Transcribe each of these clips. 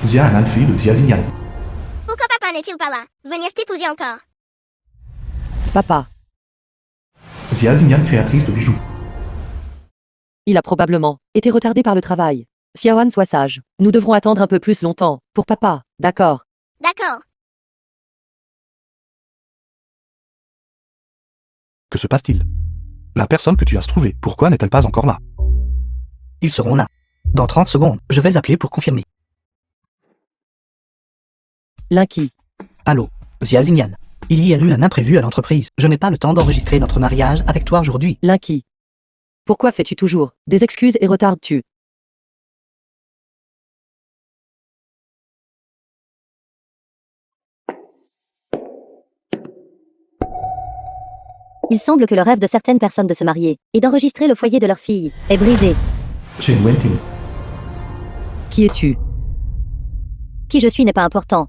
Xia Hanan, fille de Xia Xingyan. Pourquoi papa n'est-il pas là? Venir t'épouser encore. Papa. Xia Xingyan, créatrice de bijoux. Il a probablement été retardé par le travail. Xiaoan, sois sage. Nous devrons attendre un peu plus longtemps. Pour papa, d'accord. D'accord. Que se passe-t-il? La personne que tu as trouvée, pourquoi n'est-elle pas encore là? Ils seront là. Dans 30 secondes, je vais appeler pour confirmer. Linky. Allô, Xia Xingyan. Il y a eu un imprévu à l'entreprise. Je n'ai pas le temps d'enregistrer notre mariage avec toi aujourd'hui. Linky. Pourquoi fais-tu toujours des excuses et retardes-tu? Il semble que le rêve de certaines personnes de se marier et d'enregistrer le foyer de leur fille est brisé. Chen Wenting. Qui es-tu? Qui je suis n'est pas important.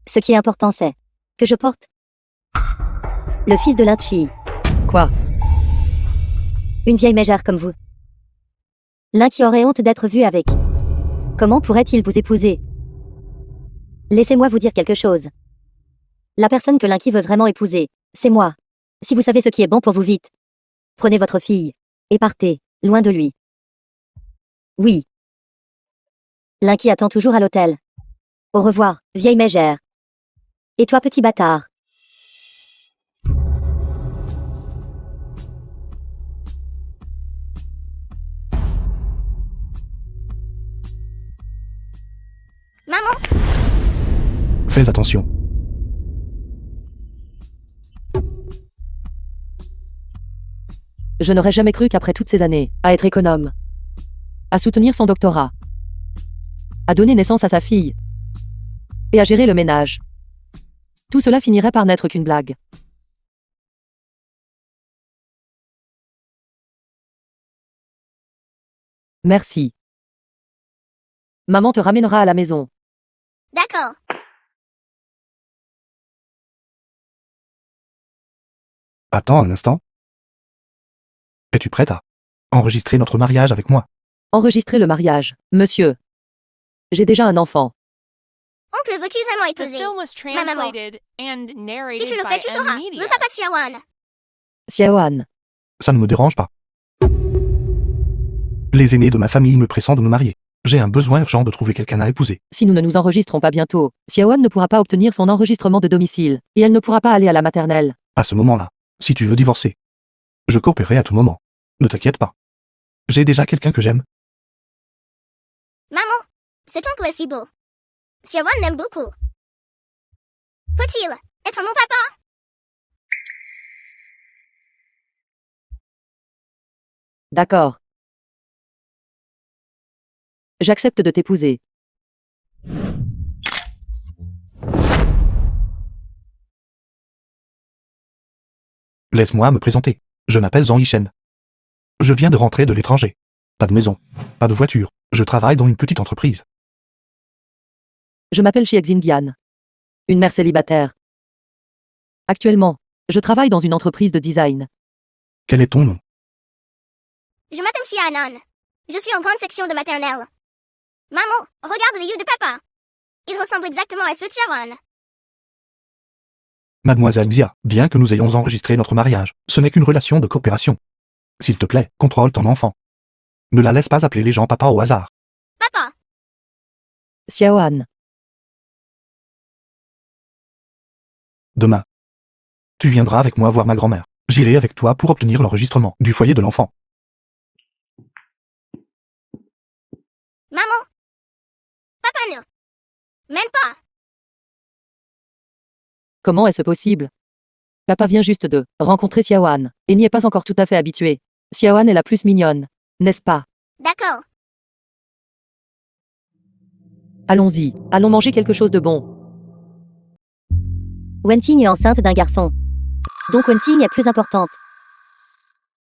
Ce qui est important c'est que je porte le fils de Linchi, Quoi? une vieille mégère comme vous. L'un qui aurait honte d'être vu avec. Comment pourrait-il vous épouser? Laissez-moi vous dire quelque chose. La personne que Linky veut vraiment épouser, c'est moi. Si vous savez ce qui est bon pour vous, vite. Prenez votre fille et partez, loin de lui. Oui. Linky attend toujours à l'hôtel. Au revoir, vieille mégère. Et toi, petit bâtard. Maman, Fais attention. Je n'aurais jamais cru qu'après toutes ces années, à être économe, à soutenir son doctorat, à donner naissance à sa fille, et à gérer le ménage, tout cela finirait par n'être qu'une blague. Merci. Maman te ramènera à la maison. d'accord. Attends un instant. Es-tu prête à enregistrer notre mariage avec moi? Enregistrez le mariage, monsieur. J'ai déjà un enfant. Oncle, veux-tu vraiment The épouser? film was maman. translated and Si narrated tu le by fais, tu sauras. M-Media. Le papa Xiaoan. Xiaoan. Ça ne me dérange pas. Les aînés de ma famille me pressent de me marier. J'ai un besoin urgent de trouver quelqu'un à épouser. Si nous ne nous enregistrons pas bientôt, Xiaoan ne pourra pas obtenir son enregistrement de domicile, et elle ne pourra pas aller à la maternelle. À ce moment-là, si tu veux divorcer, je coopérerai à tout moment. Ne t'inquiète pas. J'ai déjà quelqu'un que j'aime. Maman, cet oncle est si beau. Xiaoan l'aime beaucoup. Peut-il être mon papa? D'accord. J'accepte de t'épouser. Laisse-moi me présenter. Je m'appelle Zhang Yishen. Je viens de rentrer de l'étranger. Pas de maison, pas de voiture. Je travaille dans une petite entreprise. Je m'appelle Xie Xingyan. Une mère célibataire. Actuellement, je travaille dans une entreprise de design. Quel est ton nom? Je m'appelle Xiaonan. Je suis en grande section de maternelle. Maman, regarde les yeux de papa. Il ressemble exactement à ceux de Xiaoan. Mademoiselle Xia, bien que nous ayons enregistré notre mariage, ce n'est qu'une relation de coopération. S'il te plaît, contrôle ton enfant. Ne la laisse pas appeler les gens papa au hasard. Papa, Xiaoan. Demain, tu viendras avec moi voir ma grand-mère. J'irai avec toi pour obtenir l'enregistrement du foyer de l'enfant. maman. Papa ne m'aime pas. Comment est-ce possible? Papa vient juste de rencontrer Xiaoan, et n'y est pas encore tout à fait habitué. Xiaoan est la plus mignonne, n'est-ce pas? D'accord. Allons-y, allons manger quelque chose de bon. Wenting est enceinte d'un garçon. Donc Wenting est plus importante.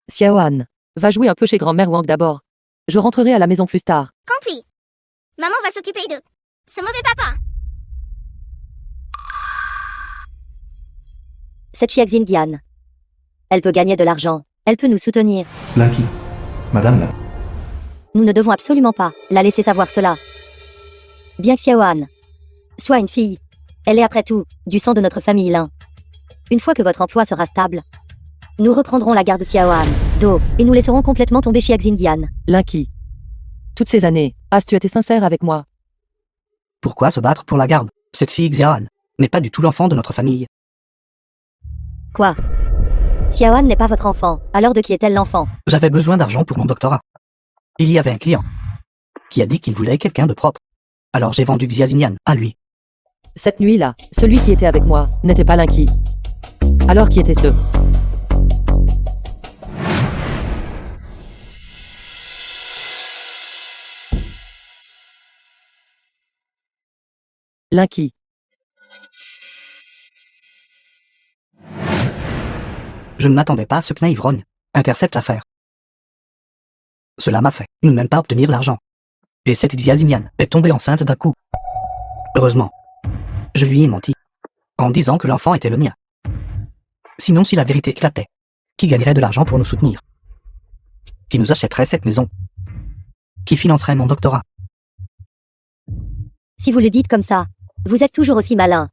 Xiaoan, va jouer un peu chez grand-mère Wang d'abord. Je rentrerai à la maison plus tard. Compris. Maman va s'occuper de ce mauvais papa. C'est Xie Xingyan. Elle peut gagner de l'argent. Elle peut nous soutenir. Linky. Madame la... Nous ne devons absolument pas la laisser savoir cela. Bien que Xiaoan soit une fille, elle est après tout du sang de notre famille Lin. Une fois que votre emploi sera stable, nous reprendrons la garde de Xiaoan, Do, et nous laisserons complètement tomber chez Xindian. Linky. Toutes ces années, as-tu été sincère avec moi? Pourquoi se battre pour la garde? Cette fille Xiaoan n'est pas du tout l'enfant de notre famille. Quoi? Xiaoan n'est pas votre enfant, alors de qui est-elle l'enfant? J'avais besoin d'argent pour mon doctorat. Il y avait un client qui a dit qu'il voulait quelqu'un de propre. Alors j'ai vendu Xiaxinyan à lui. Cette nuit-là, celui qui était avec moi n'était pas Linky. Alors qui était ce? Linky. Je ne m'attendais pas à ce que Naivrogne intercepte l'affaire. Cela m'a fait ne même pas obtenir l'argent. Et cette Xiaxinyan est tombée enceinte d'un coup. Heureusement, je lui ai menti en disant que l'enfant était le mien. Sinon, si la vérité éclatait, qui gagnerait de l'argent pour nous soutenir? Qui nous achèterait cette maison? Qui financerait mon doctorat? Si vous le dites comme ça, vous êtes toujours aussi malin.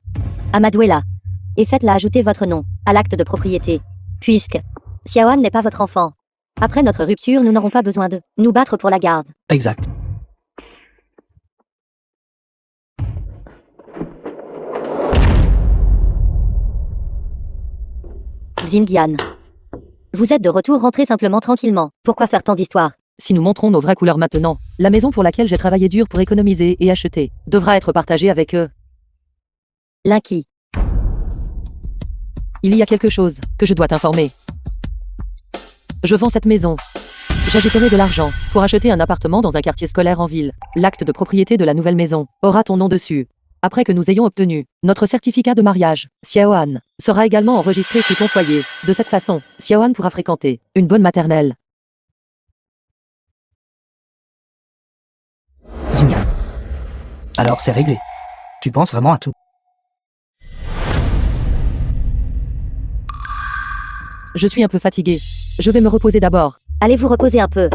Amadouella. Et faites-la ajouter votre nom à l'acte de propriété. Puisque Xiaoan n'est pas votre enfant. Après notre rupture, nous n'aurons pas besoin de nous battre pour la garde. Exact. Xindian. Vous êtes de retour, rentrez simplement tranquillement. Pourquoi faire tant d'histoires? Si nous montrons nos vraies couleurs maintenant, la maison pour laquelle j'ai travaillé dur pour économiser et acheter devra être partagée avec eux. Linky. Il y a quelque chose que je dois t'informer. Je vends cette maison. J'ajouterai de l'argent pour acheter un appartement dans un quartier scolaire en ville. L'acte de propriété de la nouvelle maison aura ton nom dessus. Après que nous ayons obtenu notre certificat de mariage, Xiaoan sera également enregistré sous ton foyer. De cette façon, Xiaoan pourra fréquenter une bonne maternelle. Xinyan. Alors c'est réglé. Tu penses vraiment à tout? Je suis un peu fatigué. Je vais me reposer d'abord. Allez vous reposer un peu.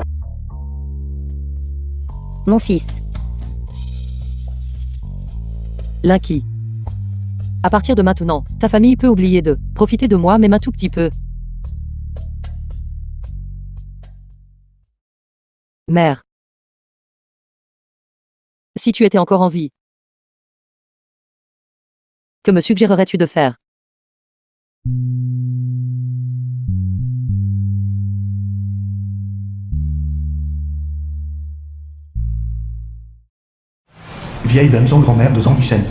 Mon fils. Linky. À partir de maintenant, ta famille peut oublier de profiter de moi même un tout petit peu. Mère. Si tu étais encore en vie, que me suggérerais-tu de faire? Vieille dame sans grand-mère de Zhang Yishen.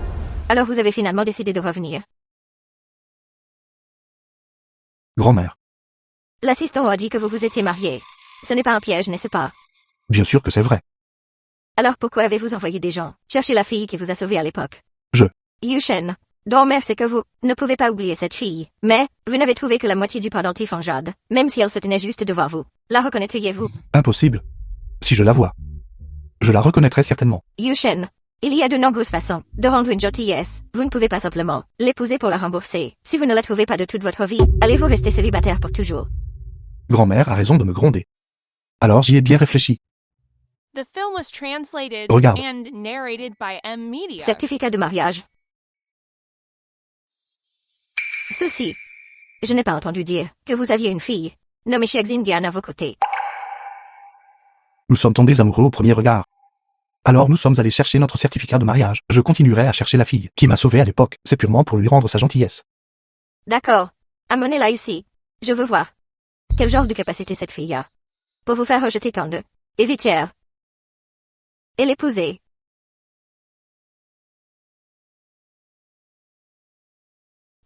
Alors vous avez finalement décidé de revenir. Grand-mère. L'assistant a dit que vous vous étiez marié. Ce n'est pas un piège, n'est-ce pas? Bien sûr que c'est vrai. Alors pourquoi avez-vous envoyé des gens chercher la fille qui vous a sauvé à l'époque? Je. Yushen. Dormer, c'est que vous ne pouvez pas oublier cette fille. Mais, vous n'avez trouvé que la moitié du pendentif en jade, même si elle se tenait juste devant vous. La reconnaîtriez-vous? Impossible. Si je la vois, je la reconnaîtrai certainement. Yushen. Il y a de nombreuses façons de rendre une gentillesse. Vous ne pouvez pas simplement l'épouser pour la rembourser. Si vous ne la trouvez pas de toute votre vie, allez-vous rester célibataire pour toujours? Grand-mère a raison de me gronder. Alors j'y ai bien réfléchi. The film was translated Regarde. and narrated by M Media. Certificat de mariage. Ceci. Je n'ai pas entendu dire que vous aviez une fille nommée Xiaxinyan à vos côtés. Nous sommes tombés amoureux au premier regard. Alors nous sommes allés chercher notre certificat de mariage. Je continuerai à chercher la fille qui m'a sauvé à l'époque. C'est purement pour lui rendre sa gentillesse. D'accord. Amenez-la ici. Je veux voir. Quel genre de capacité cette fille a pour vous faire rejeter tant de héritières et l'épouser.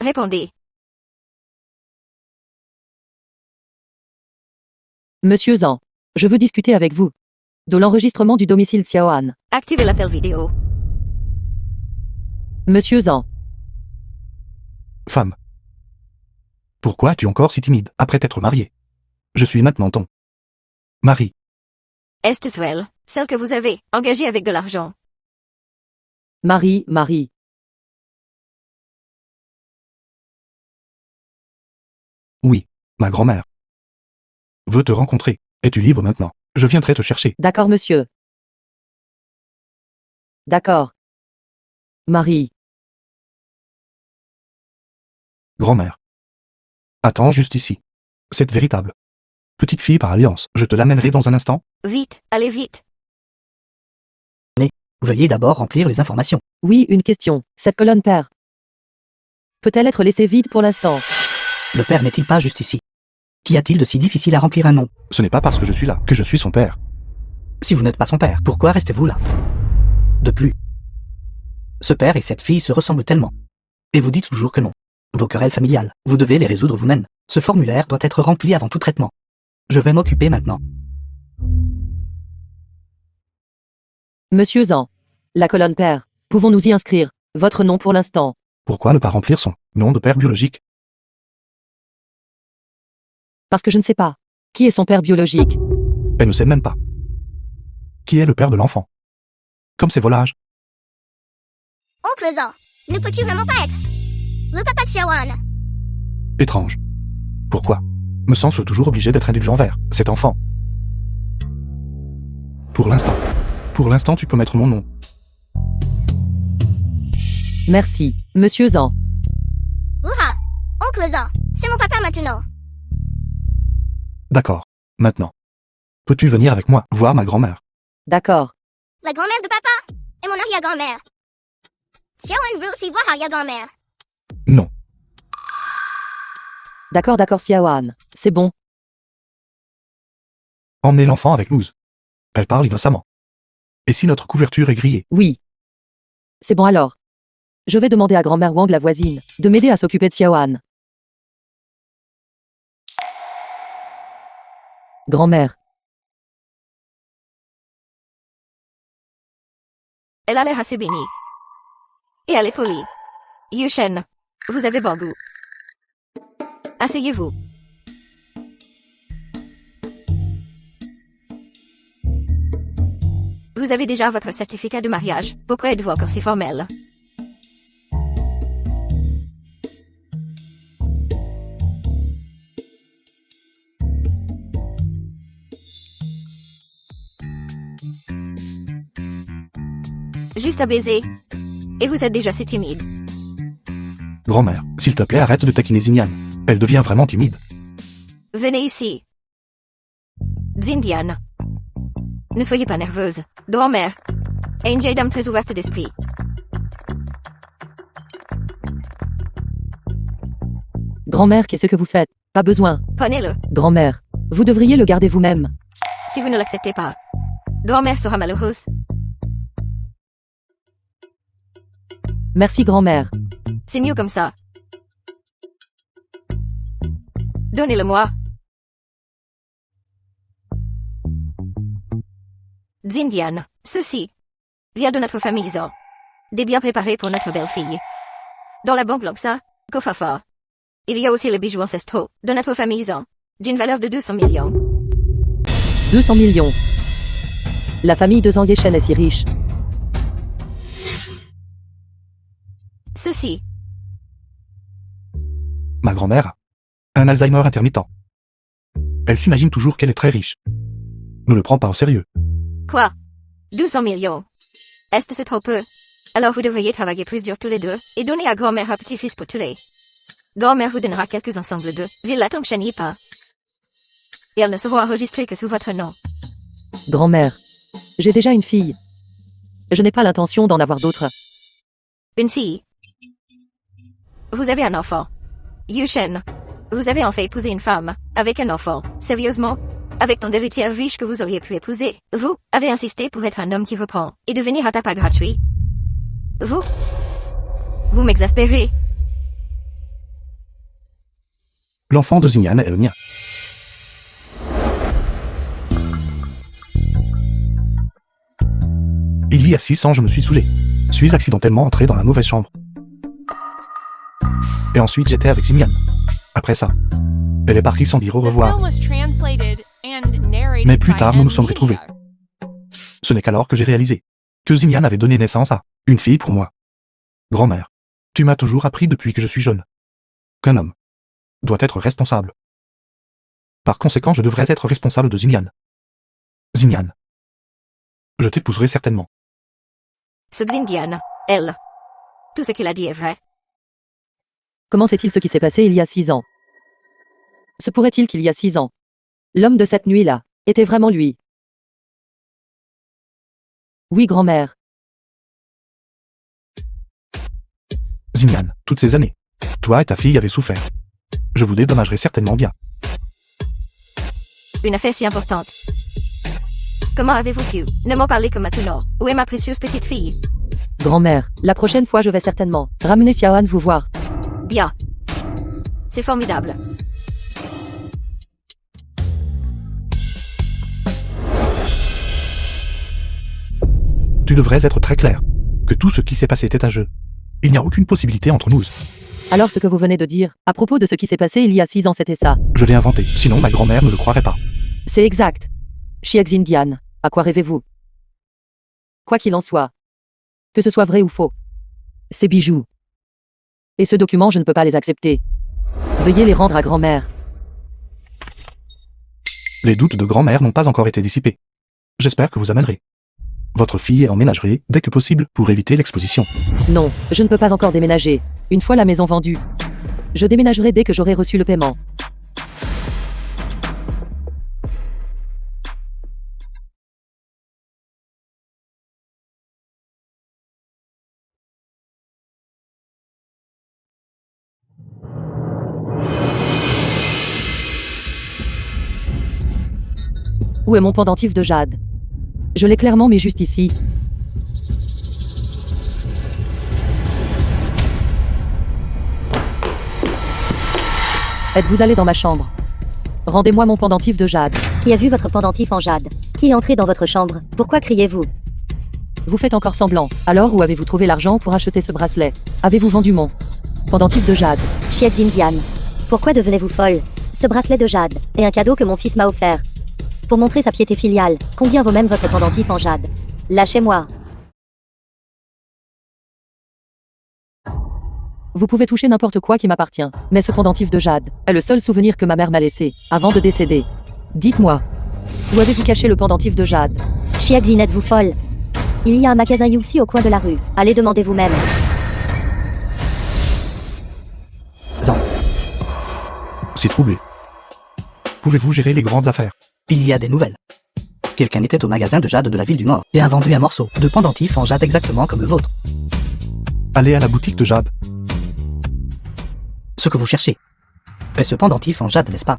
Répondez. Monsieur Zhang, je veux discuter avec vous de l'enregistrement du domicile Xiaoan. Activez l'appel vidéo. Monsieur Zhang, Femme. Pourquoi es-tu encore si timide après t'être mariée? Je suis maintenant ton mari. Est-ce celle que vous avez engagée avec de l'argent? Marie. Oui, ma grand-mère. Veux te rencontrer. Es-tu libre maintenant? Je viendrai te chercher. D'accord, monsieur. D'accord. Marie. Grand-mère. Attends juste ici. C'est véritable. Petite fille par alliance, je te l'amènerai dans un instant. Vite, allez vite. Veuillez d'abord remplir les informations. Oui, une question. Cette colonne père peut-elle être laissée vide pour l'instant? Le père n'est-il pas juste ici? Qu'y a-t-il de si difficile à remplir un nom? Ce n'est pas parce que je suis là que je suis son père. Si vous n'êtes pas son père, pourquoi restez-vous là? De plus, ce père et cette fille se ressemblent tellement. Et vous dites toujours que non. Vos querelles familiales, vous devez les résoudre vous-même. Ce formulaire doit être rempli avant tout traitement. Je vais m'occuper maintenant. Monsieur Zan. La colonne père. Pouvons-nous y inscrire votre nom pour l'instant? Pourquoi ne pas remplir son nom de père biologique? Parce que je ne sais pas. Qui est son père biologique? Elle ne sait même pas. Qui est le père de l'enfant? Comme ces volages. Oncle Zan, ne peux-tu vraiment pas être le papa de Xiaoan? Étrange. Pourquoi me sens-je toujours obligé d'être indulgent envers cet enfant? Pour l'instant, tu peux mettre mon nom. Merci, Monsieur Zan. Ouha! Oncle Zan, c'est mon papa maintenant. D'accord. Maintenant. Peux-tu venir avec moi voir ma grand-mère? D'accord. La grand-mère de papa et mon arrière-grand-mère. Xiaoan veut aussi voir arrière-grand-mère. Non. D'accord, Xiaoan. C'est bon. Emmenez l'enfant avec nous. Elle parle innocemment. Et si notre couverture est grillée? Oui. C'est bon alors. Je vais demander à grand-mère Wang, la voisine, de m'aider à s'occuper de Xiaoan. Grand-mère. Elle a l'air assez bénie. Et elle est polie. Yushen, vous avez bon goût. Asseyez-vous. Vous avez déjà votre certificat de mariage. Pourquoi êtes-vous encore si formel? Juste à baiser. Et vous êtes déjà si timide. Grand-mère, s'il te plaît, arrête de taquiner Xinyan. Elle devient vraiment timide. Venez ici. Xindian. Ne soyez pas nerveuse. Grand-mère. Et une vieille dame très ouverte d'esprit. Grand-mère, qu'est-ce que vous faites? Pas besoin. Prenez-le. Grand-mère. Vous devriez le garder vous-même. Si vous ne l'acceptez pas. Grand-mère sera malheureuse. Merci, grand-mère. C'est mieux comme ça. Donnez-le-moi. Xindian, ceci vient de notre famille Zan. Des biens préparés pour notre belle-fille. Dans la banque Langsa, coffre-fort. Il y a aussi les bijoux ancestraux de notre famille Zan, d'une valeur de 200 millions. 200 millions. La famille de Zan Yeshen est si riche. Ceci, Ma grand-mère a un Alzheimer intermittent. Elle s'imagine toujours qu'elle est très riche. Ne le prends pas au sérieux. quoi? 200 millions. Est-ce que c'est trop peu? Alors vous devriez travailler plus dur tous les deux, et donner à grand-mère un petit-fils pour tous les. Grand-mère vous donnera quelques ensembles de Villa Tongshanipa. Et elles ne seront enregistrées que sous votre nom. Grand-mère. J'ai déjà une fille. Je n'ai pas l'intention d'en avoir d'autres. Une fille. Vous avez un enfant. Yushen. Vous avez en fait épousé une femme, avec un enfant. Sérieusement? Avec ton héritière riche que vous auriez pu épouser, vous avez insisté pour être un homme qui reprend, et devenir un papa gratuit. Vous m'exaspérez. L'enfant de Xinyan est le mien. Il y a 6 ans, je me suis saoulé. Suis accidentellement entré dans la mauvaise chambre. Et ensuite, j'étais avec Xinyan. Après ça, elle est partie sans dire au The revoir. film was translated and narrated Mais plus by tard, nous nous M sommes Media. retrouvés. Ce n'est qu'alors que j'ai réalisé que Xinyan avait donné naissance à une fille pour moi. Grand-mère, tu m'as toujours appris depuis que je suis jeune qu'un homme doit être responsable. Par conséquent, je devrais être responsable de Xinyan. Xinyan, je t'épouserai certainement. Ce Xindian, elle. Tout ce qu'il a dit est vrai. Comment sait-il ce qui s'est passé il y a 6 ans? Se pourrait-il qu'il y a 6 ans, l'homme de cette nuit-là était vraiment lui? Oui, grand-mère. Ximian, toutes ces années. Toi et ta fille avez souffert. Je vous dédommagerai certainement bien. Une affaire si importante. Comment avez-vous pu ne m'en parler que maintenant? Où est ma précieuse petite fille? Grand-mère, la prochaine fois je vais certainement ramener Xiaoan vous voir. Bien. C'est formidable. Tu devrais être très clair. Que tout ce qui s'est passé était un jeu. Il n'y a aucune possibilité entre nous. Alors ce que vous venez de dire, à propos de ce qui s'est passé il y a 6 ans c'était ça. Je l'ai inventé, sinon ma grand-mère ne le croirait pas. C'est exact. Xiexingian, à quoi rêvez-vous? Quoi qu'il en soit. Que ce soit vrai ou faux. Ces bijoux. Et ce document je ne peux pas les accepter. Veuillez les rendre à grand-mère. Les doutes de grand-mère n'ont pas encore été dissipés. J'espère que vous amènerez votre fille emménagerait dès que possible pour éviter l'exposition. Non, je ne peux pas encore déménager. Une fois la maison vendue. Je déménagerai dès que j'aurai reçu le paiement. Où est mon pendentif de jade? Je l'ai clairement mis juste ici. Êtes-vous allé dans ma chambre? Rendez-moi mon pendentif de jade. Qui a vu votre pendentif en jade? Qui est entré dans votre chambre? Pourquoi criez-vous? Vous faites encore semblant. Alors où avez-vous trouvé l'argent pour acheter ce bracelet? Avez-vous vendu mon pendentif de jade? Xiexingian. Pourquoi devenez-vous folle? Ce bracelet de jade est un cadeau que mon fils m'a offert. Pour montrer sa piété filiale, combien vaut même votre pendentif en jade? Lâchez-moi. Vous pouvez toucher n'importe quoi qui m'appartient, mais ce pendentif de jade est le seul souvenir que ma mère m'a laissé avant de décéder. Dites-moi, où avez-vous caché le pendentif de jade? Xiexin, êtes-vous folle? Il y a un magasin Yuxi au coin de la rue. Allez demander vous-même. Zan, C'est troublé. Pouvez-vous gérer les grandes affaires? il y a des nouvelles. Quelqu'un était au magasin de jade de la ville du Nord et a vendu un morceau de pendentif en jade exactement comme le vôtre. Allez à la boutique de jade. Ce que vous cherchez est ce pendentif en jade, n'est-ce pas?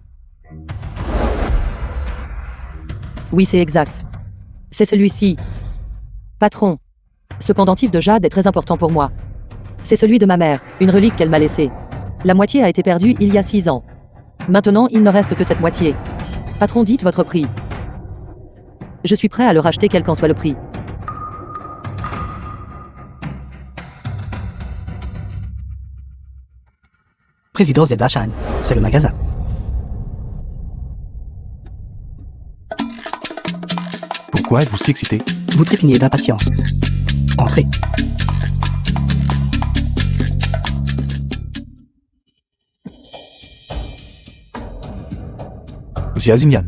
Oui, c'est exact. C'est celui-ci. Patron, ce pendentif de jade est très important pour moi. C'est celui de ma mère, une relique qu'elle m'a laissée. La moitié a été perdue il y a 6 ans. Maintenant, il ne reste que cette moitié. Patron, dites votre prix. Je suis prêt à le racheter quel qu'en soit le prix. Président Zedachan, c'est le magasin. Pourquoi êtes-vous si excité? Vous trépignez d'impatience. Entrez. Xia Ximian.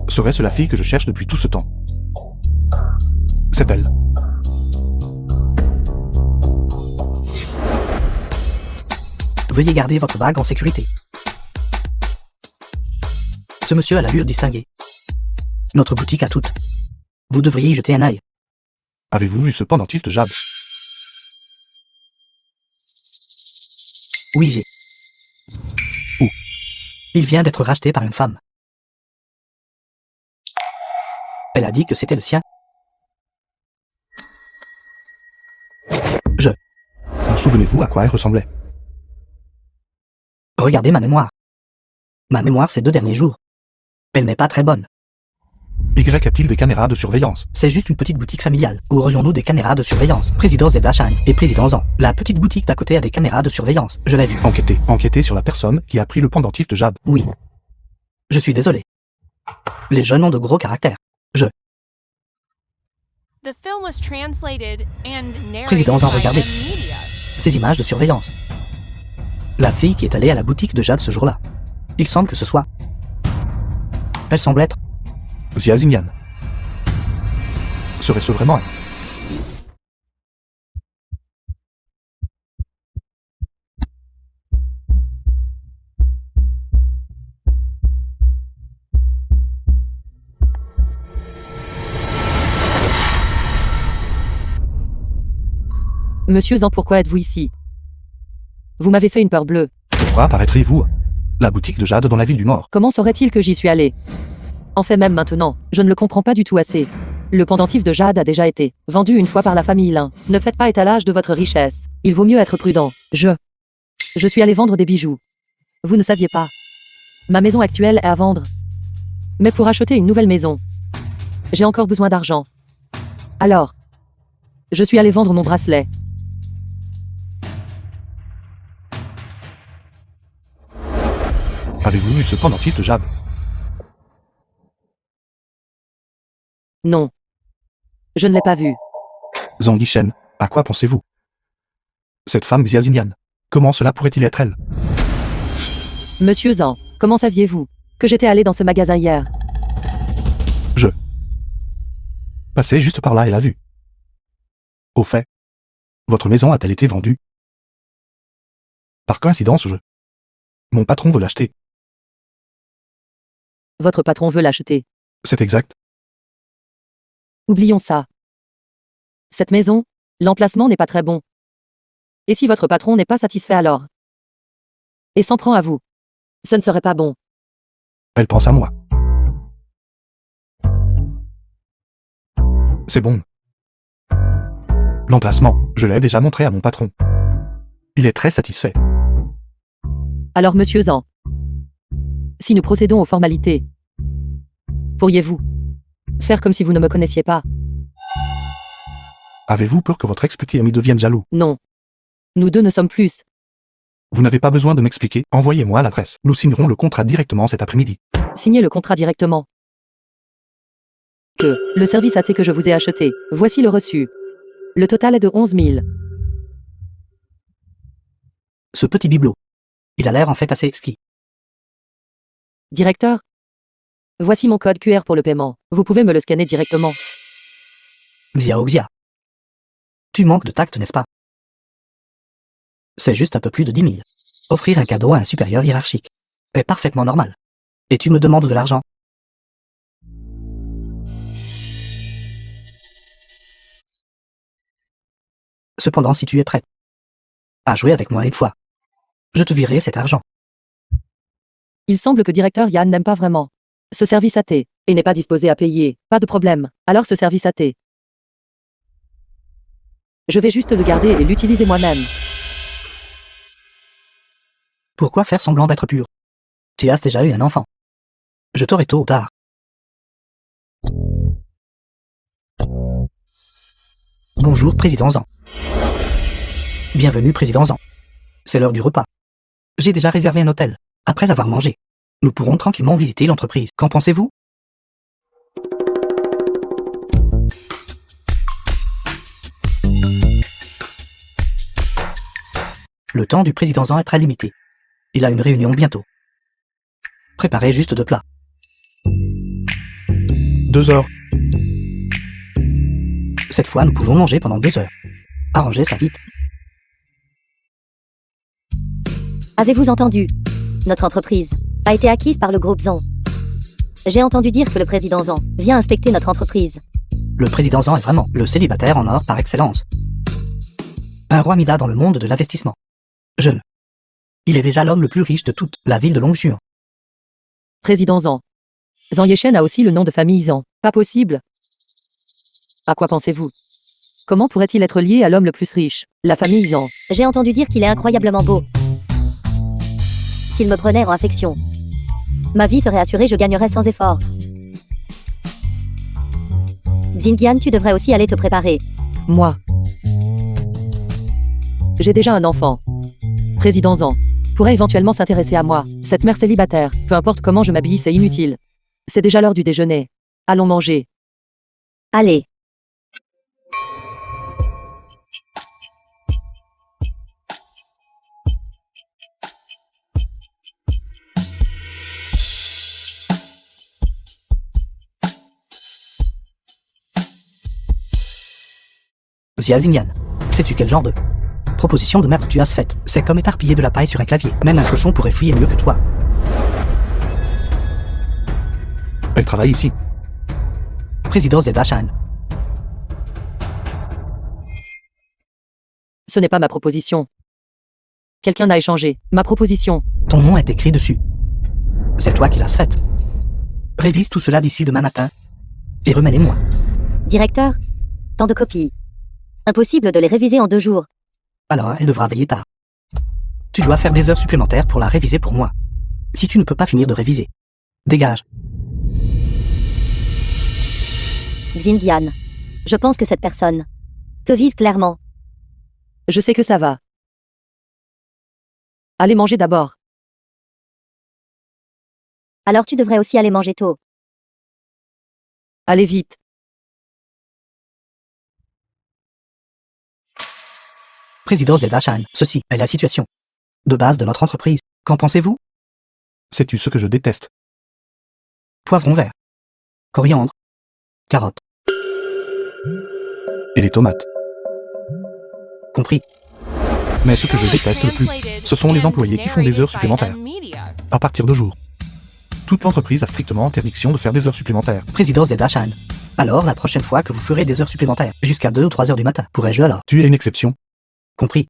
Serait-ce la fille que je cherche depuis tout ce temps? C'est elle. Veuillez garder votre bague en sécurité. Ce monsieur a l'allure distinguée. Notre boutique a toutes. Vous devriez y jeter un œil. Avez-vous vu ce pendentif de jade? Oui, j'ai. Où? Il vient d'être racheté par une femme. Elle a dit que c'était le sien. Vous souvenez-vous à quoi elle ressemblait? Regardez ma mémoire. Ma mémoire ces 2 derniers jours. Elle n'est pas très bonne. Y a-t-il des caméras de surveillance? C'est juste une petite boutique familiale. Où aurions-nous des caméras de surveillance? Président Zedachan et Président Zan. La petite boutique d'à côté a des caméras de surveillance. Je l'ai vue. Enquêtez sur la personne qui a pris le pendentif de jade. Oui. Je suis désolé. Les jeunes ont de gros caractères. The film was translated and narrated Président Zan, by regardez. M-Media. Ces images de surveillance. La fille qui est allée à la boutique de jade ce jour-là. Il semble que ce soit. Elle semble être. Xia Ximian. Serait-ce vraiment elle? Monsieur Zan, pourquoi êtes-vous ici? Vous m'avez fait une peur bleue. Pourquoi apparaîtrez-vous? La boutique de Jade dans la ville du Nord. Comment saurait-il que j'y suis allé? En fait, même maintenant, je ne le comprends pas du tout assez. Le pendentif de Jade a déjà été vendu une fois par la famille Lin. Ne faites pas étalage de votre richesse. Il vaut mieux être prudent. Je suis allé vendre des bijoux. Vous ne saviez pas. Ma maison actuelle est à vendre. Mais pour acheter une nouvelle maison, j'ai encore besoin d'argent. Alors, je suis allé vendre mon bracelet. Avez-vous vu ce pendentif de Jade? Non. Je ne l'ai pas vu. Zhang Yishen, à quoi pensez-vous? Cette femme Xia Xinyan, comment cela pourrait-il être elle? Monsieur Zan, comment saviez-vous que j'étais allé dans ce magasin hier? Passez juste par là et l'a vue. Au fait, votre maison a-t-elle été vendue? Par coïncidence, mon patron veut l'acheter. Votre patron veut l'acheter. C'est exact. Oublions ça. Cette maison, l'emplacement n'est pas très bon. Et si votre patron n'est pas satisfait alors? Et s'en prend à vous. Ce ne serait pas bon. Elle pense à moi. C'est bon. L'emplacement, je l'ai déjà montré à mon patron. Il est très satisfait. Alors monsieur Zan, si nous procédons aux formalités, pourriez-vous faire comme si vous ne me connaissiez pas? Avez-vous peur que votre ex-petit ami devienne jaloux? Non. Nous deux ne sommes plus. Vous n'avez pas besoin de m'expliquer, envoyez-moi l'adresse. Nous signerons le contrat directement cet après-midi. Signez le contrat directement. Que le service AT que je vous ai acheté, voici le reçu. Le total est de 11 000. Ce petit bibelot. Il a l'air en fait assez exquis. Directeur, voici mon code QR pour le paiement. Vous pouvez me le scanner directement. Xiao Xia. Tu manques de tact, n'est-ce pas? C'est juste un peu plus de 10 000. Offrir un cadeau à un supérieur hiérarchique est parfaitement normal. Et tu me demandes de l'argent. Cependant, si tu es prête à jouer avec moi une fois, je te virerai cet argent. Il semble que directeur Yann n'aime pas vraiment ce service AT et n'est pas disposé à payer. Pas de problème. Alors ce service AT, je vais juste le garder et l'utiliser moi-même. Pourquoi faire semblant d'être pur? Tu as déjà eu un enfant. Je t'aurai tôt ou tard. Bonjour, Président Zan. Bienvenue, Président Zan. C'est l'heure du repas. J'ai déjà réservé un hôtel. Après avoir mangé, nous pourrons tranquillement visiter l'entreprise. Qu'en pensez-vous? Le temps du Président Zan est très limité. Il a une réunion bientôt. Préparez juste 2 plats. 2 heures. Cette fois, nous pouvons manger pendant 2 heures. Arrangez ça vite. Avez-vous entendu? Notre entreprise a été acquise par le groupe Zan. J'ai entendu dire que le président Zan vient inspecter notre entreprise. Le président Zan est vraiment le célibataire en or par excellence. Un roi Mida dans le monde de l'investissement. Jeune. Il est déjà l'homme le plus riche de toute la ville de Longxuan. Président Zan. Zhang Yishen a aussi le nom de famille Zan. Pas possible. À quoi pensez-vous? Comment pourrait-il être lié à l'homme le plus riche, la famille Zan? J'ai entendu dire qu'il est incroyablement beau. S'il me prenait en affection, ma vie serait assurée, je gagnerais sans effort. Xinjian, tu devrais aussi aller te préparer. Moi. J'ai déjà un enfant. Président Zan pourrait éventuellement s'intéresser à moi. Cette mère célibataire, peu importe comment je m'habille, c'est inutile. C'est déjà l'heure du déjeuner. Allons manger. Allez. Xia Xinyan, sais-tu quel genre de proposition de merde tu as faite? C'est comme éparpiller de la paille sur un clavier. Même un cochon pourrait fouiller mieux que toi. Elle travaille ici. Président Zedachan. Ce n'est pas ma proposition. Quelqu'un a échangé ma proposition. Ton nom est écrit dessus. C'est toi qui l'as faite. Révise tout cela d'ici demain matin. Et remets-les-moi. Directeur, tant de copies. Impossible de les réviser en 2 jours. Alors, elle devra veiller tard. Tu dois faire des heures supplémentaires pour la réviser pour moi. Si tu ne peux pas finir de réviser, dégage. Xinjian. Je pense que cette personne te vise clairement. Je sais que ça va. Allez manger d'abord. Alors tu devrais aussi aller manger tôt. Allez vite. Président Zeldachan, ceci est la situation de base de notre entreprise. Qu'en pensez-vous? Sais-tu ce que je déteste? Poivron vert, coriandre, carottes, Et les tomates. compris. Mais ce que je déteste le plus, ce sont les employés qui font des heures supplémentaires. À partir de jour. Toute entreprise a strictement interdiction de faire des heures supplémentaires. Président Zeldachan. Alors, la prochaine fois que vous ferez des heures supplémentaires, jusqu'à 2 ou 3 heures du matin, pourrais-je alors? Tu es une exception. Compris.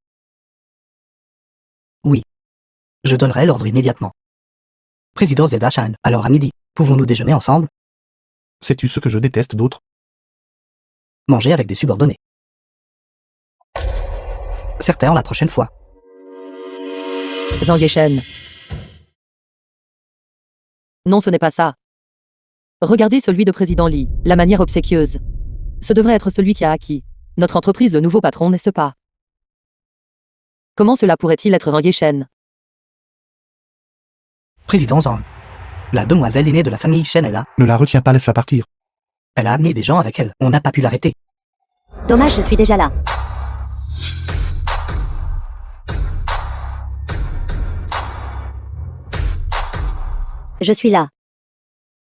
Oui. Je donnerai l'ordre immédiatement. Président Zeldachan. Alors à midi, pouvons-nous déjeuner ensemble? Sais-tu ce que je déteste d'autre? Manger avec des subordonnés. Certains la prochaine fois. Zhang Yeshen. Non, ce n'est pas ça. Regardez celui de président Li, la manière obséquieuse. Ce devrait être celui qui a acquis notre entreprise, le nouveau patron, n'est-ce pas? Comment cela pourrait-il être Zhang Yeshen? Président Zhang. La demoiselle aînée de la famille Shen est là. Ne la retiens pas, laisse-la partir. Elle a amené des gens avec elle. On n'a pas pu l'arrêter. Dommage, je suis déjà là. Je suis là.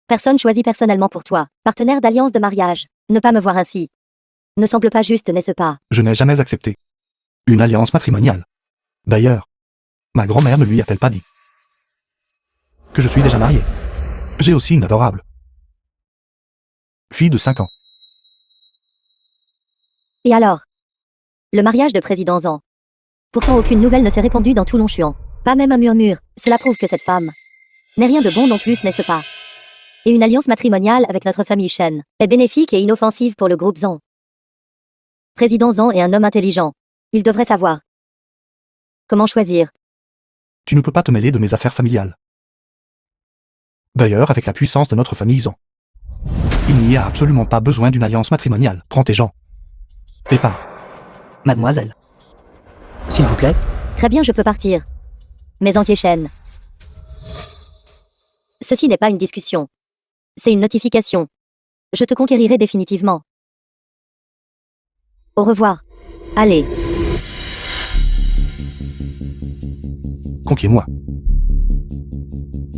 Personne choisie personnellement pour toi. Partenaire d'alliance de mariage. Ne pas me voir ainsi ne semble pas juste, n'est-ce pas? Je n'ai jamais accepté une alliance matrimoniale. D'ailleurs, ma grand-mère ne lui a-t-elle pas dit que je suis déjà marié? J'ai aussi une adorable fille de 5 ans. Et alors? Le mariage de président Zhang. Pourtant aucune nouvelle ne s'est répandue dans tout Longchuan. Pas même un murmure. Cela prouve que cette femme n'est rien de bon non plus, n'est-ce pas? Et une alliance matrimoniale avec notre famille Shen est bénéfique et inoffensive pour le groupe Zhang. Président Zhang est un homme intelligent. Il devrait savoir comment choisir. Tu ne peux pas te mêler de mes affaires familiales. D'ailleurs, avec la puissance de notre famille Zhang, il n'y a absolument pas besoin d'une alliance matrimoniale. Prends tes gens. Et pars. Mademoiselle. S'il vous plaît. Très bien, je peux partir. Mais Zhang Yeshen. Ceci n'est pas une discussion. C'est une notification. Je te conquérirai définitivement. Au revoir. Allez. Conquiers-moi.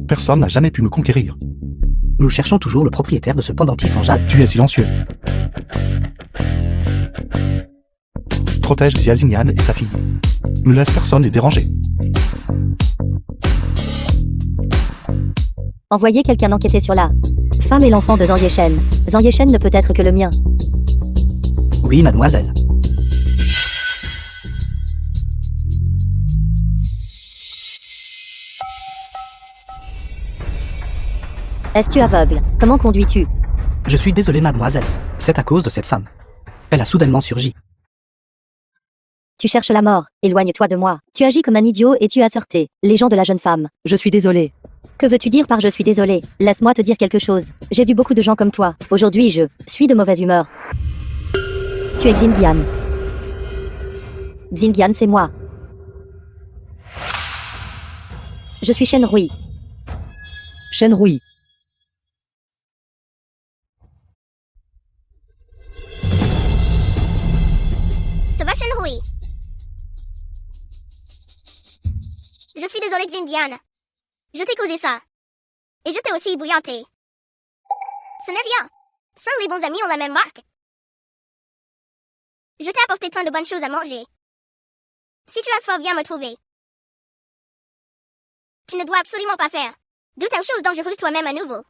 Personne n'a jamais pu me conquérir. Nous cherchons toujours le propriétaire de ce pendentif en jade. Tu es silencieux. Protège Xia Xinyan et sa fille. Ne laisse personne les déranger. Envoyez quelqu'un enquêter sur la femme et l'enfant de Zhang Yeshen. Zhang Yeshen ne peut être que le mien. Oui, mademoiselle. Es-tu aveugle? Comment conduis-tu? Je suis désolé, mademoiselle. C'est à cause de cette femme. Elle a soudainement surgi. Tu cherches la mort. Éloigne-toi de moi. Tu agis comme un idiot et tu as heurté les gens de la jeune femme. Je suis désolé. Que veux-tu dire par je suis désolé? Laisse-moi te dire quelque chose. J'ai vu beaucoup de gens comme toi. Aujourd'hui, je suis de mauvaise humeur. Tu es Xinjian. Xinjian, c'est moi. Je suis Shen Rui. Shen Rui. Ça va, Shenhui? Je suis désolée, Xinjian. Je t'ai causé ça. Et je t'ai aussi bouillanté. Ce n'est rien. Seuls les bons amis ont la même marque. Je t'ai apporté plein de bonnes choses à manger. Si tu as soif, viens me trouver. Tu ne dois absolument pas faire de telles choses dangereuses toi-même à nouveau.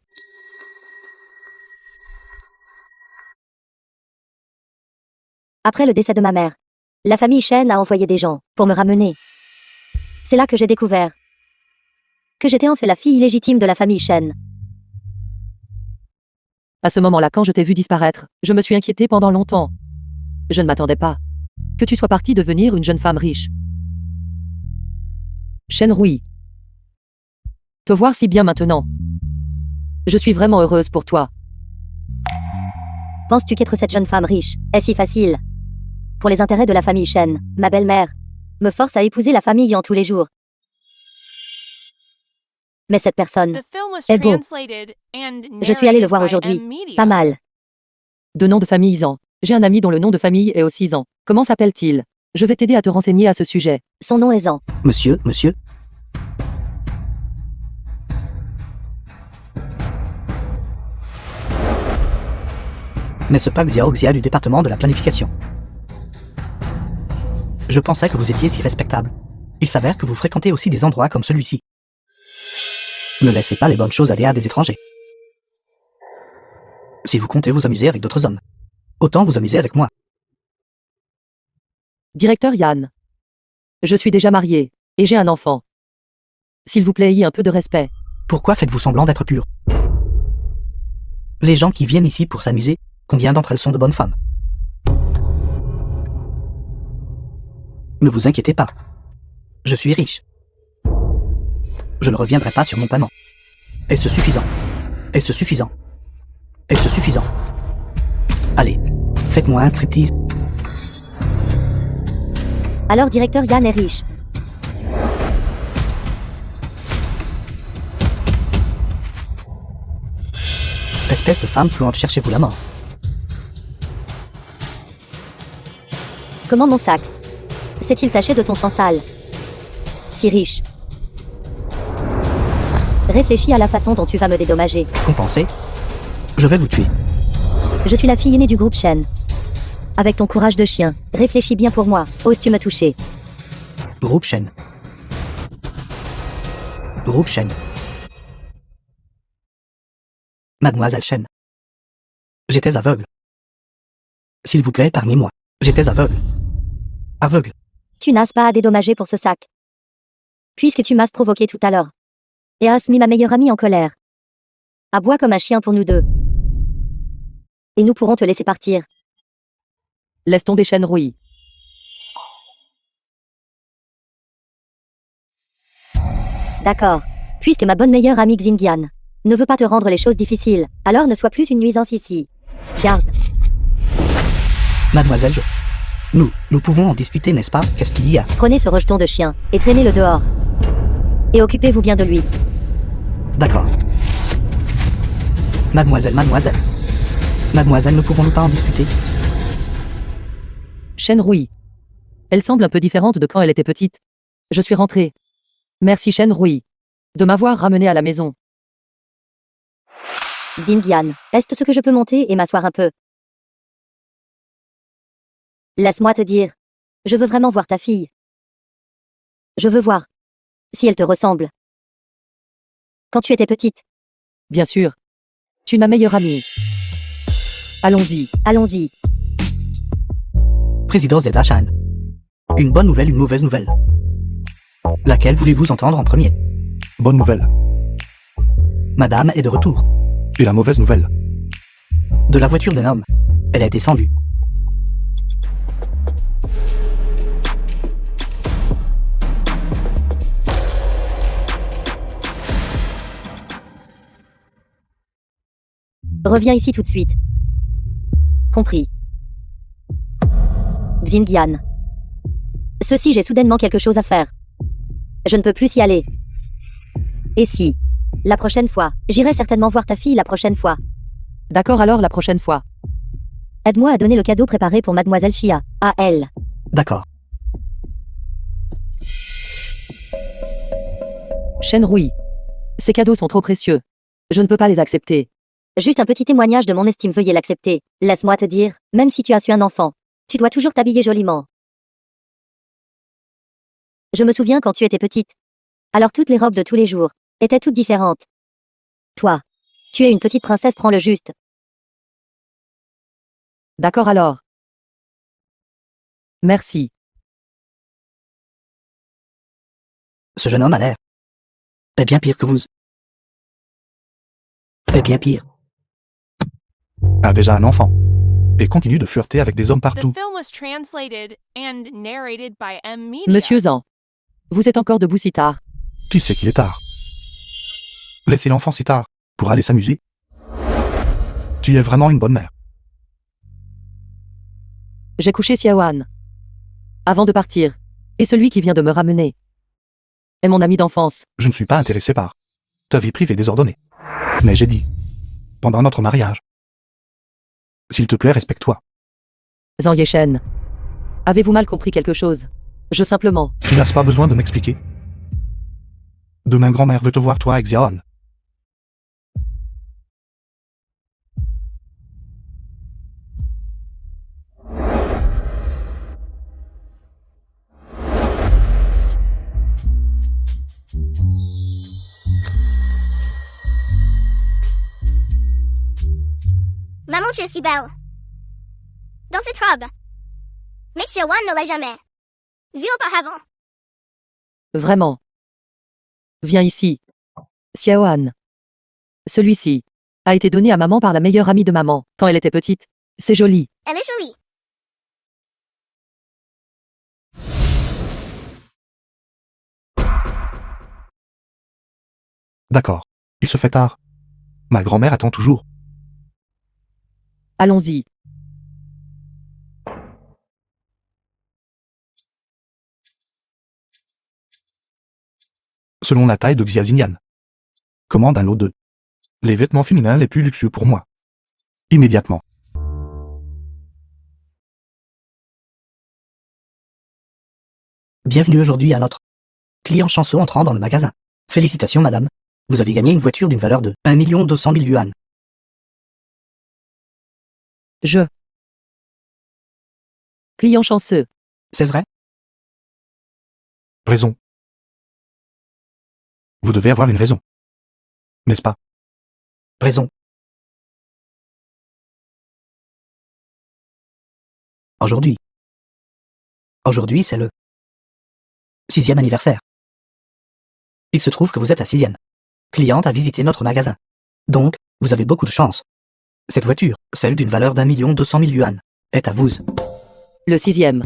Après le décès de ma mère, La famille Shen a envoyé des gens pour me ramener. C'est là que j'ai découvert que j'étais en fait la fille illégitime de la famille Shen. À ce moment-là, quand je t'ai vu disparaître, je me suis inquiétée pendant longtemps. Je ne m'attendais pas que tu sois partie devenir une jeune femme riche. Shen Rui. Te voir si bien maintenant. Je suis vraiment heureuse pour toi. Penses-tu qu'être cette jeune femme riche est si facile? Pour les intérêts de la famille Shen, ma belle-mère me force à épouser la famille en tous les jours. Mais cette personne, The film was est beau. translated and je suis allée le narrated voir by aujourd'hui. M-Media. Pas mal. De nom de famille Zan. J'ai un ami dont le nom de famille est aussi Zan. Comment s'appelle-t-il? Je vais t'aider à te renseigner à ce sujet. Son nom est Zan. Monsieur, N'est-ce pas Xiao Xia du département de la planification? Je pensais que vous étiez si respectable. Il s'avère que vous fréquentez aussi des endroits comme celui-ci. Ne laissez pas les bonnes choses aller à des étrangers. Si vous comptez vous amuser avec d'autres hommes, autant vous amuser avec moi. Directeur Yann. Je suis déjà mariée, et j'ai un enfant. S'il vous plaît, ayez un peu de respect. Pourquoi faites-vous semblant d'être pur? Les gens qui viennent ici pour s'amuser, combien d'entre elles sont de bonnes femmes? Ne vous inquiétez pas. Je suis riche. Je ne reviendrai pas sur mon paiement. Est-ce suffisant? Est-ce suffisant? Est-ce suffisant? Allez, faites-moi un striptease. Alors directeur Yann est riche. Espèce de femme fluente, cherchez-vous la mort. Comment mon sac s'est-il taché de ton sang sale? Si riche. Réfléchis à la façon dont tu vas me dédommager. Compensez? Je vais vous tuer. Je suis la fille aînée du groupe Shen. Avec ton courage de chien, réfléchis bien pour moi. Oses-tu me toucher? Groupe Shen. Groupe Shen. Mademoiselle Shen. J'étais aveugle. S'il vous plaît, épargnez-moi. J'étais aveugle. Aveugle. Tu n'as pas à dédommager pour ce sac. Puisque tu m'as provoqué tout à l'heure. Et as mis ma meilleure amie en colère. Aboie comme un chien pour nous deux. Et nous pourrons te laisser partir. Laisse tomber Shen Rui. D'accord. Puisque ma bonne meilleure amie Xinjian ne veut pas te rendre les choses difficiles, alors ne sois plus une nuisance ici. Garde. Mademoiselle, Nous pouvons en discuter, n'est-ce pas? Qu'est-ce qu'il y a? Prenez ce rejeton de chien et traînez-le dehors. Et occupez-vous bien de lui. D'accord. Mademoiselle, ne pouvons-nous pas en discuter? Shen Rui. Elle semble un peu différente de quand elle était petite. Je suis rentrée. Merci Shen Rui. De m'avoir ramenée à la maison. Xinjian, est-ce que je peux monter et m'asseoir un peu? Laisse-moi te dire. Je veux vraiment voir ta fille. Je veux voir si elle te ressemble. Quand tu étais petite. Bien sûr. Tu es ma meilleure amie. Allons-y. Allons-y. Président Zeta Shan. Une bonne nouvelle, une mauvaise nouvelle. Laquelle voulez-vous entendre en premier? Bonne nouvelle. Madame est de retour. Et la mauvaise nouvelle. De la voiture d'un homme. Elle est descendue. Reviens ici tout de suite. Compris. Xinjian. Ceci, j'ai soudainement quelque chose à faire. Je ne peux plus y aller. Et si, la prochaine fois, j'irai certainement voir ta fille la prochaine fois. D'accord alors la prochaine fois. Aide-moi à donner le cadeau préparé pour Mademoiselle Chia. À elle. D'accord. Shen Rui. Ces cadeaux sont trop précieux. Je ne peux pas les accepter. Juste un petit témoignage de mon estime, veuillez l'accepter. Laisse-moi te dire, même si tu as su un enfant, tu dois toujours t'habiller joliment. Je me souviens quand tu étais petite. Alors toutes les robes de tous les jours étaient toutes différentes. Toi, tu es une petite princesse, prends le juste. D'accord alors. Merci. Ce jeune homme a l'air est bien pire que vous. Est bien pire. A déjà un enfant. Et continue de flirter avec des hommes The partout. film was translated and narrated by M. Media. Monsieur Zan. Vous êtes encore debout si tard. Tu sais qu'il est tard. Laissez l'enfant si tard, pour aller s'amuser. Tu es vraiment une bonne mère. J'ai couché Xiaoan. Avant de partir. Et celui qui vient de me ramener. Est mon ami d'enfance. Je ne suis pas intéressé par ta vie privée désordonnée. Mais j'ai dit, pendant notre mariage. S'il te plaît, respecte-toi. Zhang Yeshen. Avez-vous mal compris quelque chose? Je simplement. Tu n'as pas besoin de m'expliquer. Demain, grand-mère veut te voir toi avec Xiaoan. Maman, je suis belle. Dans cette robe. Mais Xiaoan ne l'a jamais vue auparavant. Vraiment. Viens ici. Xiaoan. Celui-ci a été donné à maman par la meilleure amie de maman quand elle était petite. C'est joli. Elle est jolie. D'accord. Il se fait tard. Ma grand-mère attend toujours. Allons-y. Selon la taille de Xiaxinyan. Commande un lot de les vêtements féminins les plus luxueux pour moi. Immédiatement. Bienvenue aujourd'hui à notre client chanceux entrant dans le magasin. Félicitations madame. Vous avez gagné une voiture d'une valeur de 1 200 000 yuan. Client chanceux. C'est vrai? Raison. Vous devez avoir une raison. N'est-ce pas? Raison. Aujourd'hui. Aujourd'hui, c'est le 6e anniversaire. Il se trouve que vous êtes la 6e cliente à visiter notre magasin. Donc, vous avez beaucoup de chance. Cette voiture, celle d'une valeur d'1 200 000 yuan, est à vous. Le 6e.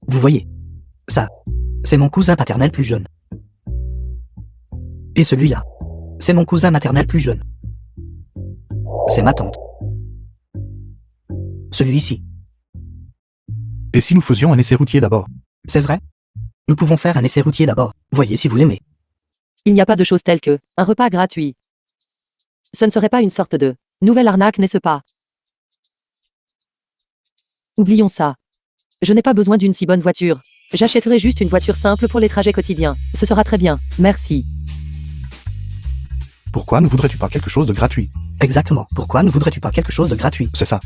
Vous voyez, ça, c'est mon cousin paternel plus jeune. Et celui-là, c'est mon cousin maternel plus jeune. C'est ma tante. Celui-ci, Et si nous faisions un essai routier d'abord? c'est vrai? Nous pouvons faire un essai routier d'abord. Voyez si vous l'aimez. Il n'y a pas de chose telle que un repas gratuit. Ce ne serait pas une sorte de nouvelle arnaque, n'est-ce pas? Oublions ça. Je n'ai pas besoin d'une si bonne voiture. J'achèterai juste une voiture simple pour les trajets quotidiens. Ce sera très bien. Merci. Pourquoi ne voudrais-tu pas quelque chose de gratuit? Exactement. Pourquoi ne voudrais-tu pas quelque chose de gratuit? C'est ça.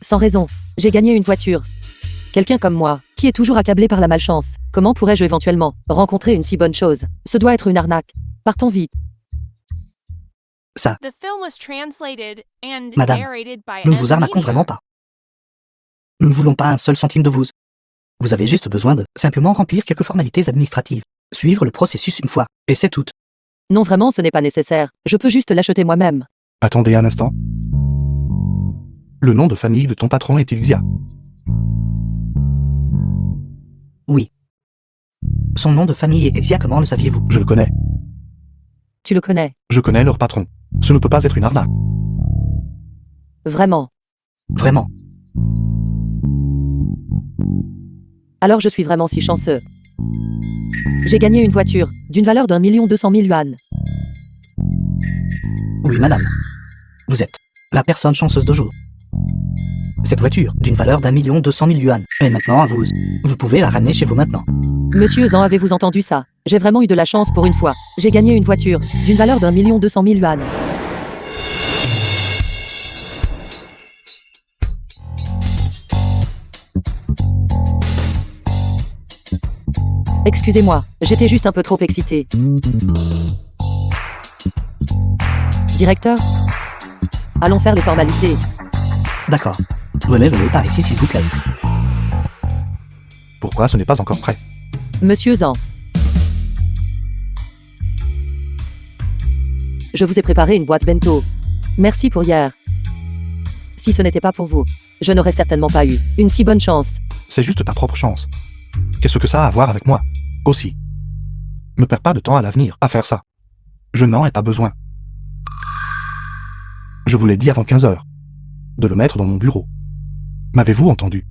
Sans raison. J'ai gagné une voiture. Quelqu'un comme moi, qui est toujours accablé par la malchance, comment pourrais-je éventuellement rencontrer une si bonne chose? Ce doit être une arnaque. Partons vite. Ça, The film was translated and Madame, narrated by nous ne M. vous arnaquons Media. vraiment pas. Nous ne voulons pas un seul centime de vous. Vous avez juste besoin de simplement remplir quelques formalités administratives. Suivre le processus une fois, et c'est tout. Non, vraiment, ce n'est pas nécessaire. Je peux juste l'acheter moi-même. Attendez un instant. Le nom de famille de ton patron est-il Xia? Oui. Son nom de famille est Xia, comment le saviez-vous? Je le connais. Tu le connais. Je connais leur patron. Ce ne peut pas être une arnaque. Vraiment. Vraiment. Alors je suis vraiment si chanceux. J'ai gagné une voiture, d'une valeur d'1 200 000 yuan. Oui, madame. Vous êtes la personne chanceuse de jour. Cette voiture, d'une valeur d'1 200 000 yuan, est maintenant à vous. Vous pouvez la ramener chez vous maintenant. Monsieur Zhang, avez-vous entendu ça? J'ai vraiment eu de la chance pour une fois. J'ai gagné une voiture, d'une valeur d'1 200 000 yuan. Excusez-moi, j'étais juste un peu trop excitée. Directeur? Allons faire les formalités. D'accord. Venez par ici s'il vous plaît. Pourquoi ce n'est pas encore prêt? Monsieur Zan. Je vous ai préparé une boîte bento. Merci pour hier. Si ce n'était pas pour vous, je n'aurais certainement pas eu une si bonne chance. C'est juste ta propre chance. Qu'est-ce que ça a à voir avec moi? Aussi. Me perds pas de temps à l'avenir à faire ça. Je n'en ai pas besoin. Je vous l'ai dit avant 15 heures. De le mettre dans mon bureau. M'avez-vous entendu?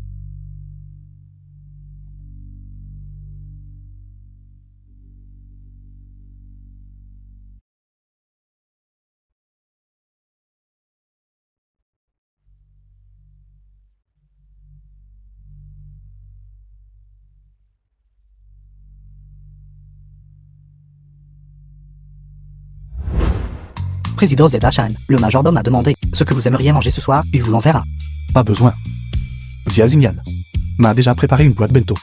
Président Zedachan, le majordome a demandé ce que vous aimeriez manger ce soir, il vous l'enverra. Pas besoin. Zia Zinyan m'a déjà préparé une boîte bento.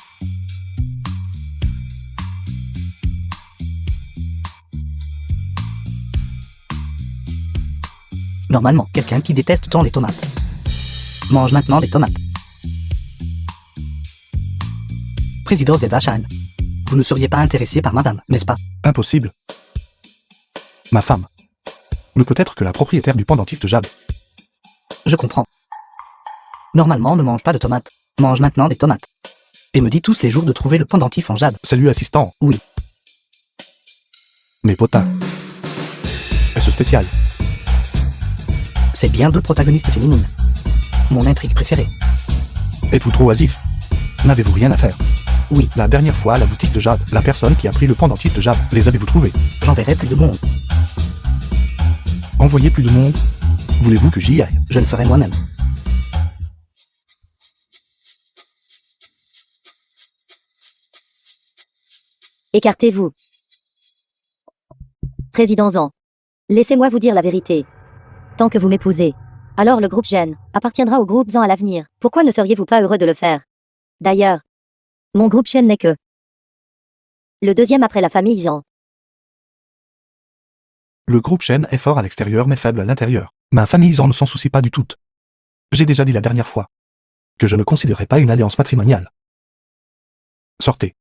Normalement, quelqu'un qui déteste tant les tomates mange maintenant des tomates. Président Zedachan, vous ne seriez pas intéressé par madame, n'est-ce pas? Impossible. Ma femme ne peut être que la propriétaire du pendentif de Jade. Je comprends. Normalement, on ne mange pas de tomates. Mange maintenant des tomates. Et me dit tous les jours de trouver le pendentif en jade. Salut assistant. Oui. Mes potins. Est-ce spécial? C'est bien 2 protagonistes féminines. Mon intrigue préférée. Êtes-vous trop oisif? N'avez-vous rien à faire? Oui. La dernière fois à la boutique de Jade, la personne qui a pris le pendentif de Jade, les avez-vous trouvés? J'enverrai plus de monde. Envoyez plus de monde? Voulez-vous que j'y aille? Je le ferai moi-même. Écartez-vous. Président Zan. Laissez-moi vous dire la vérité. Tant que vous m'épousez, alors le groupe Gen appartiendra au groupe Zan à l'avenir. Pourquoi ne seriez-vous pas heureux de le faire? D'ailleurs, mon groupe Gen n'est que le deuxième après la famille Zan. Le groupe Shen est fort à l'extérieur mais faible à l'intérieur. Ma famille Zan ne s'en soucie pas du tout. J'ai déjà dit la dernière fois que je ne considérais pas une alliance matrimoniale. Sortez.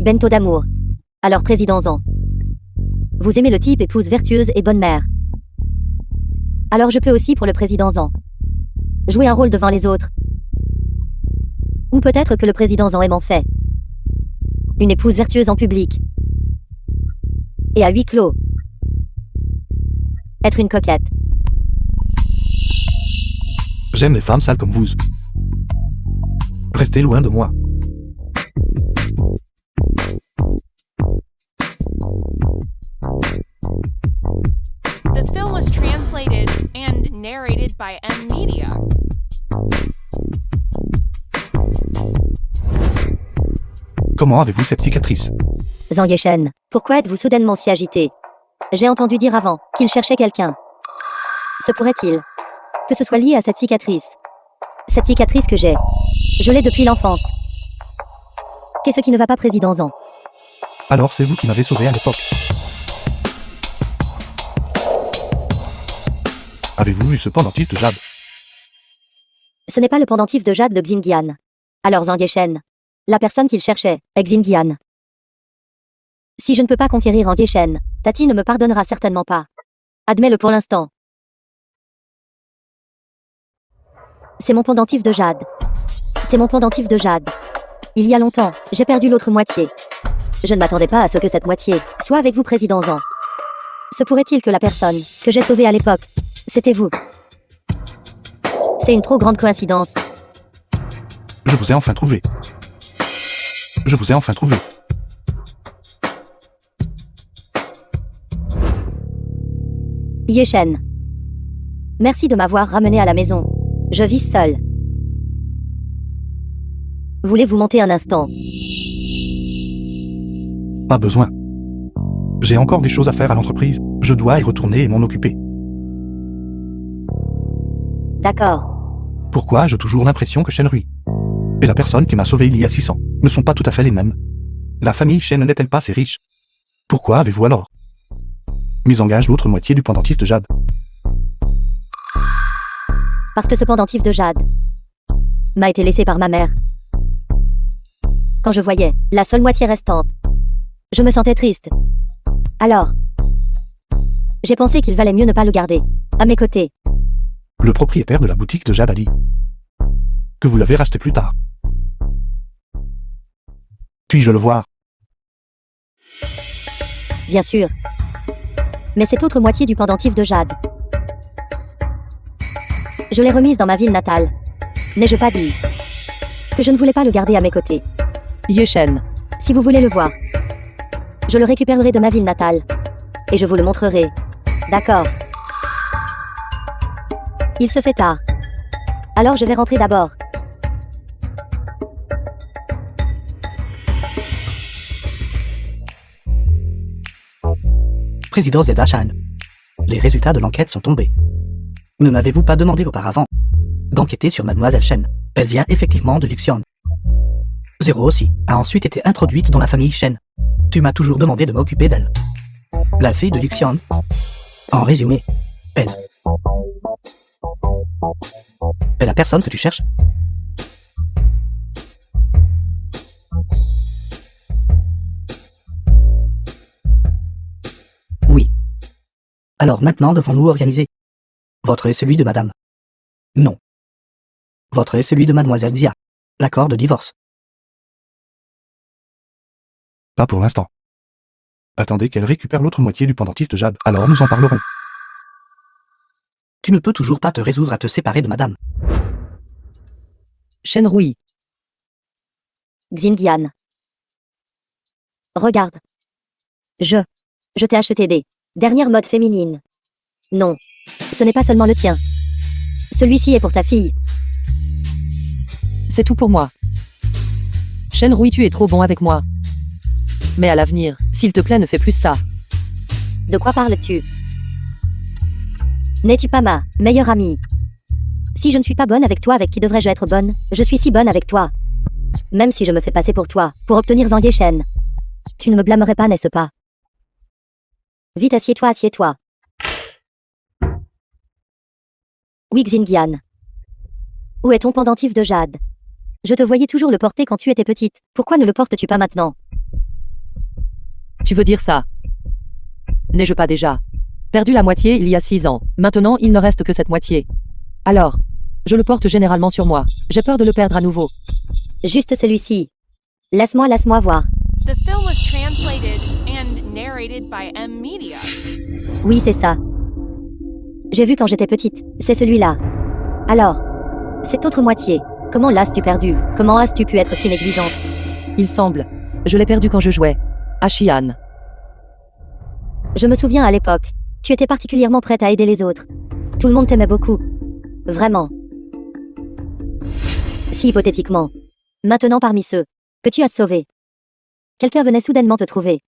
Bento d'amour. Alors président Zan. Vous aimez le type épouse vertueuse et bonne mère. Alors je peux aussi pour le président Zan. Jouer un rôle devant les autres. Ou peut-être que le président Zan aime en fait une épouse vertueuse en public. Et à huis clos. Être une coquette. J'aime les femmes sales comme vous. Restez loin de moi. The film was translated and narrated by M Media. Comment avez-vous cette cicatrice? Zan Yeshen, pourquoi êtes-vous soudainement si agité? J'ai entendu dire avant qu'il cherchait quelqu'un. Se pourrait-il que ce soit lié à cette cicatrice? Cette cicatrice que j'ai. Je l'ai depuis l'enfance. Qu'est-ce qui ne va pas, président Zan? Alors c'est vous qui m'avez sauvé à l'époque. Avez-vous vu ce pendentif de Jade? Ce n'est pas le pendentif de Jade de Xinjiang. Alors Zan Yeshen, la personne qu'il cherchait, est Xinjiang. Si je ne peux pas conquérir Yeshen, Tati ne me pardonnera certainement pas. Admets-le pour l'instant. C'est mon pendentif de Jade. C'est mon pendentif de Jade. Il y a longtemps, j'ai perdu l'autre moitié. Je ne m'attendais pas à ce que cette moitié soit avec vous, président Zan. Se pourrait-il que la personne que j'ai sauvée à l'époque, c'était vous? C'est une trop grande coïncidence. Je vous ai enfin trouvé. Je vous ai enfin trouvé. Yeshen. Merci de m'avoir ramené à la maison. Je vis seul. Voulez-vous monter un instant? Pas besoin. J'ai encore des choses à faire à l'entreprise. Je dois y retourner et m'en occuper. D'accord. Pourquoi ai-je toujours l'impression que Shenrui et la personne qui m'a sauvé il y a 6 ans ne sont pas tout à fait les mêmes? La famille Shen n'est-elle pas assez riche Pourquoi avez-vous alors mis en gage l'autre moitié du pendentif de Jade? Parce que ce pendentif de jade m'a été laissé par ma mère. Quand je voyais la seule moitié restante, je me sentais triste. Alors, j'ai pensé qu'il valait mieux ne pas le garder à mes côtés. Le propriétaire de la boutique de Jade a dit que vous l'avez racheté plus tard. Puis-je le voir? Bien sûr. Mais cette autre moitié du pendentif de jade, je l'ai remise dans ma ville natale. N'ai-je pas dit que je ne voulais pas le garder à mes côtés? Yeshen. Si vous voulez le voir, je le récupérerai de ma ville natale. Et je vous le montrerai. D'accord. Il se fait tard. Alors je vais rentrer d'abord. Président Zeda Shan. Les résultats de l'enquête sont tombés. Ne m'avez-vous pas demandé auparavant d'enquêter sur Mademoiselle Shen? Elle vient effectivement de Luxian. Zéro aussi a ensuite été introduite dans la famille Shen. Tu m'as toujours demandé de m'occuper d'elle. La fille de Luxian. En résumé, elle est la personne que tu cherches. Oui. Alors maintenant devons-nous organiser? Votre est celui de madame. Non. Votre est celui de mademoiselle Xia. L'accord de divorce. Pas pour l'instant. Attendez qu'elle récupère l'autre moitié du pendentif de Jade, alors nous en parlerons. Tu ne peux toujours pas te résoudre à te séparer de madame. Shenrui. Xinjian. Regarde. Je t'ai acheté des dernières modes féminines. Non. Ce n'est pas seulement le tien. Celui-ci est pour ta fille. C'est tout pour moi. Shenrui, tu es trop bon avec moi. Mais à l'avenir, s'il te plaît, ne fais plus ça. De quoi parles-tu? N'es-tu pas ma meilleure amie? Si je ne suis pas bonne avec toi, avec qui devrais-je être bonne? Je suis si bonne avec toi. Même si je me fais passer pour toi, pour obtenir Zhang Yeshen. Tu ne me blâmerais pas, n'est-ce pas? Vite, assieds-toi, assieds-toi. Oui, Xinjian. Où est ton pendentif de jade? Je te voyais toujours le porter quand tu étais petite. Pourquoi ne le portes-tu pas maintenant? Tu veux dire ça? N'ai-je pas déjà perdu la moitié il y a 6 ans? Maintenant, il ne reste que cette moitié. Alors, je le porte généralement sur moi. J'ai peur de le perdre à nouveau. Juste celui-ci. Laisse-moi voir. The film was translated and narrated by M Media. Oui, c'est ça. J'ai vu quand j'étais petite. C'est celui-là. Alors, cette autre moitié, comment l'as-tu perdu? Comment as-tu pu être si négligente? Il semble. Je l'ai perdu quand je jouais. À Xi'an. Je me souviens à l'époque. Tu étais particulièrement prête à aider les autres. Tout le monde t'aimait beaucoup. Vraiment. Si hypothétiquement, maintenant parmi ceux que tu as sauvés, quelqu'un venait soudainement te trouver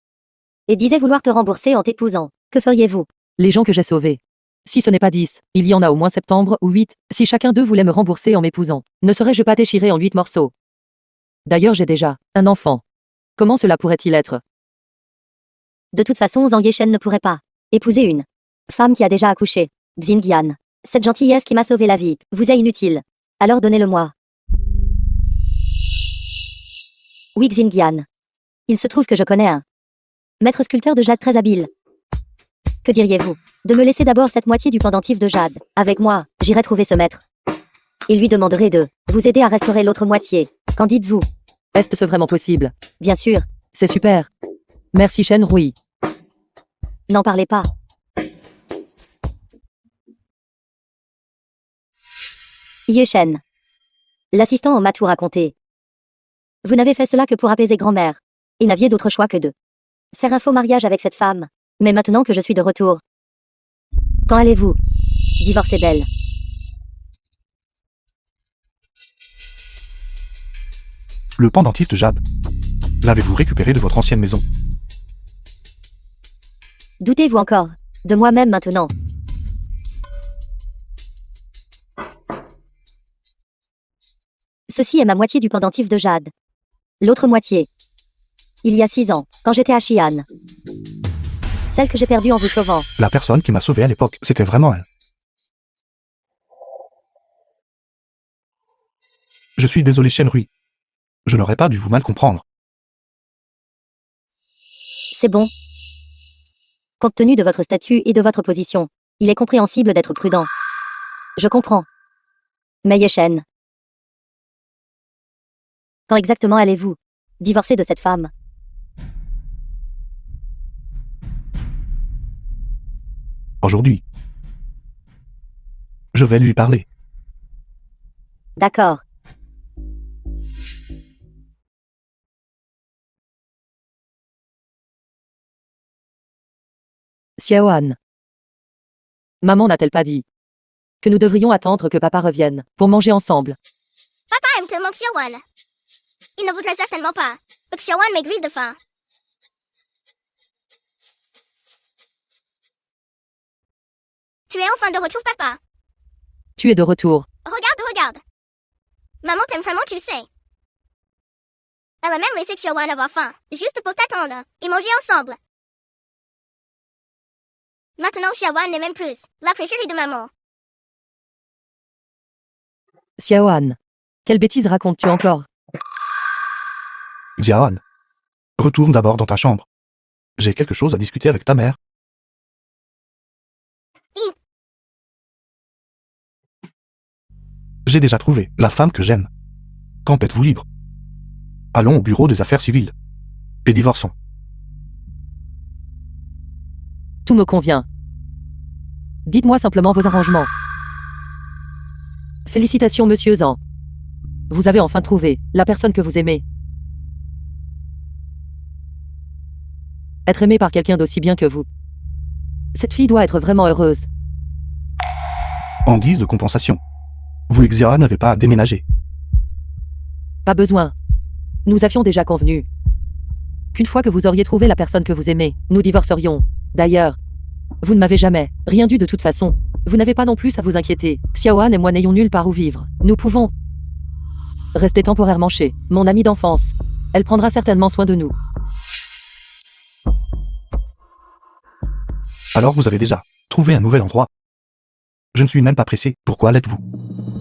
et disait vouloir te rembourser en t'épousant, que feriez-vous? Les gens que j'ai sauvés. Si ce n'est pas 10, il y en a au moins 70 ou 8, si chacun d'eux voulait me rembourser en m'épousant. Ne serais-je pas déchiré en 8 morceaux? D'ailleurs, j'ai déjà un enfant. Comment cela pourrait-il être? De toute façon, Zhang Yeshen ne pourrait pas épouser une femme qui a déjà accouché. Xinjian. Cette gentillesse qui m'a sauvé la vie vous est inutile. Alors donnez-le-moi. Oui, Xinjian. Il se trouve que je connais un maître sculpteur de jade très habile. Que diriez-vous de me laisser d'abord cette moitié du pendentif de jade? Avec moi, j'irai trouver ce maître. Il lui demanderait de vous aider à restaurer l'autre moitié. Qu'en dites-vous? Est-ce vraiment possible? Bien sûr. C'est super. Merci Shenrui. N'en parlez pas. Yeshen. L'assistant m'a tout raconté. Vous n'avez fait cela que pour apaiser grand-mère. Et n'aviez d'autre choix que de faire un faux mariage avec cette femme. Mais maintenant que je suis de retour, quand allez-vous divorcer d'elle? Le pendentif de Jade. L'avez-vous récupéré de votre ancienne maison? Doutez-vous encore de moi-même maintenant? Ceci est ma moitié du pendentif de jade. L'autre moitié Il y a 6 ans, quand j'étais à Xi'an. Celle que j'ai perdue en vous sauvant. La personne qui m'a sauvé à l'époque, c'était vraiment elle. Je suis désolé, Shenrui. Je n'aurais pas dû vous mal comprendre. C'est bon. Compte tenu de votre statut et de votre position, il est compréhensible d'être prudent. Je comprends. Mais Yeshen. Quand exactement allez-vous divorcer de cette femme? Aujourd'hui. Je vais lui parler. D'accord. Xiaoan. Maman n'a-t-elle pas dit que nous devrions attendre que papa revienne pour manger ensemble? Papa aime tellement Xiaowan. Il ne voudrait certainement pas que Xiaowan maigrisse de faim. Tu es enfin de retour, papa. Tu es de retour. Regarde. Maman t'aime vraiment, tu sais. Elle a même laissé Xiaowan avoir faim, juste pour t'attendre et manger ensemble. Maintenant, Xiaowan n'est même plus la préférée de maman. Xiaoan. Quelle bêtise racontes-tu encore? Xiaoan. Retourne d'abord dans ta chambre. J'ai quelque chose à discuter avec ta mère. J'ai déjà trouvé la femme que j'aime. Quand êtes-vous libre? Allons au bureau des affaires civiles. Et divorçons. Tout me convient. Dites-moi simplement vos arrangements. Félicitations, monsieur Zhang. Vous avez enfin trouvé la personne que vous aimez. Être aimé par quelqu'un d'aussi bien que vous. Cette fille doit être vraiment heureuse. En guise de compensation, vous et Xiaoan n'avez pas à déménager. Pas besoin. Nous avions déjà convenu qu'une fois que vous auriez trouvé la personne que vous aimez, nous divorcerions. D'ailleurs, vous ne m'avez jamais rien dit de toute façon. Vous n'avez pas non plus à vous inquiéter. Xiaoan et moi n'ayons nulle part où vivre. Nous pouvons rester temporairement chez mon amie d'enfance. Elle prendra certainement soin de nous. Alors vous avez déjà trouvé un nouvel endroit. Je ne suis même pas pressé. Pourquoi l'êtes-vous?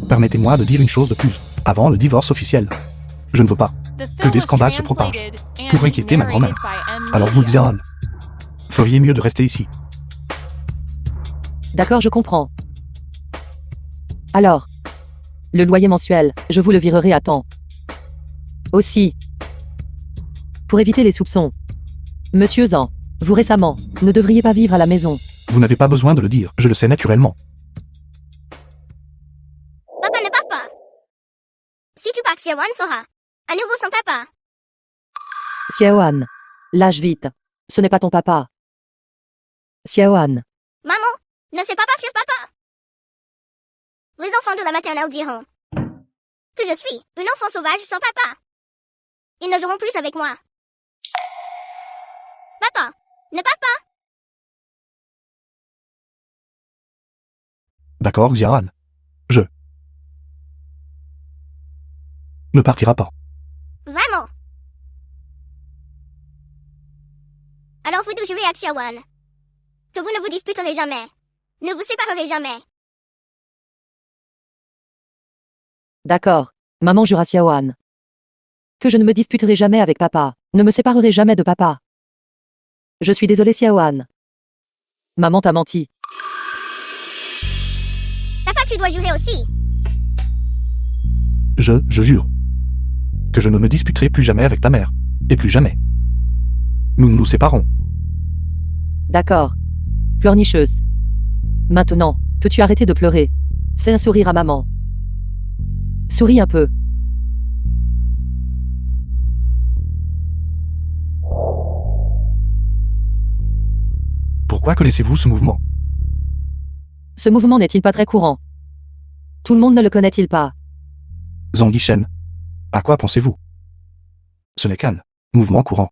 Permettez-moi de dire une chose de plus. Avant le divorce officiel, je ne veux pas que des scandales se propagent pour inquiéter ma grand-mère. Alors vous, Xiaoan, feriez mieux de rester ici. D'accord, je comprends. Alors, le loyer mensuel, je vous le virerai à temps. Aussi, pour éviter les soupçons, monsieur Zhang, vous récemment, ne devriez pas vivre à la maison. Vous n'avez pas besoin de le dire, je le sais naturellement. Papa ne part pas. Si tu pars, Xiaowan sera à nouveau son papa. Xiaoan, lâche vite. Ce n'est pas ton papa. Xiaoan, Maman, ne sais pas partir, papa. Les enfants de la maternelle diront que je suis une enfant sauvage sans papa. Ils ne joueront plus avec moi. Papa, ne pars pas. D'accord, Xiaoan. Je ne partira pas. Vraiment. Alors vous deux jurez à Xiaowan que vous ne vous disputerez jamais. Ne vous séparerez jamais. d'accord. Maman jure à Xiaoan que je ne me disputerai jamais avec papa, ne me séparerai jamais de papa. Je suis désolé, Xiaoan. Maman t'a menti. Papa, tu dois jurer aussi. Je jure que je ne me disputerai plus jamais avec ta mère. Et plus jamais. Nous nous séparons. D'accord. Pleurnicheuse. Maintenant, peux-tu arrêter de pleurer? Fais un sourire à maman. Souris un peu. Pourquoi connaissez-vous ce mouvement? Ce mouvement n'est-il pas très courant? Tout le monde ne le connaît-il pas? Zhang Yishen. À quoi pensez-vous? Ce n'est qu'un mouvement courant.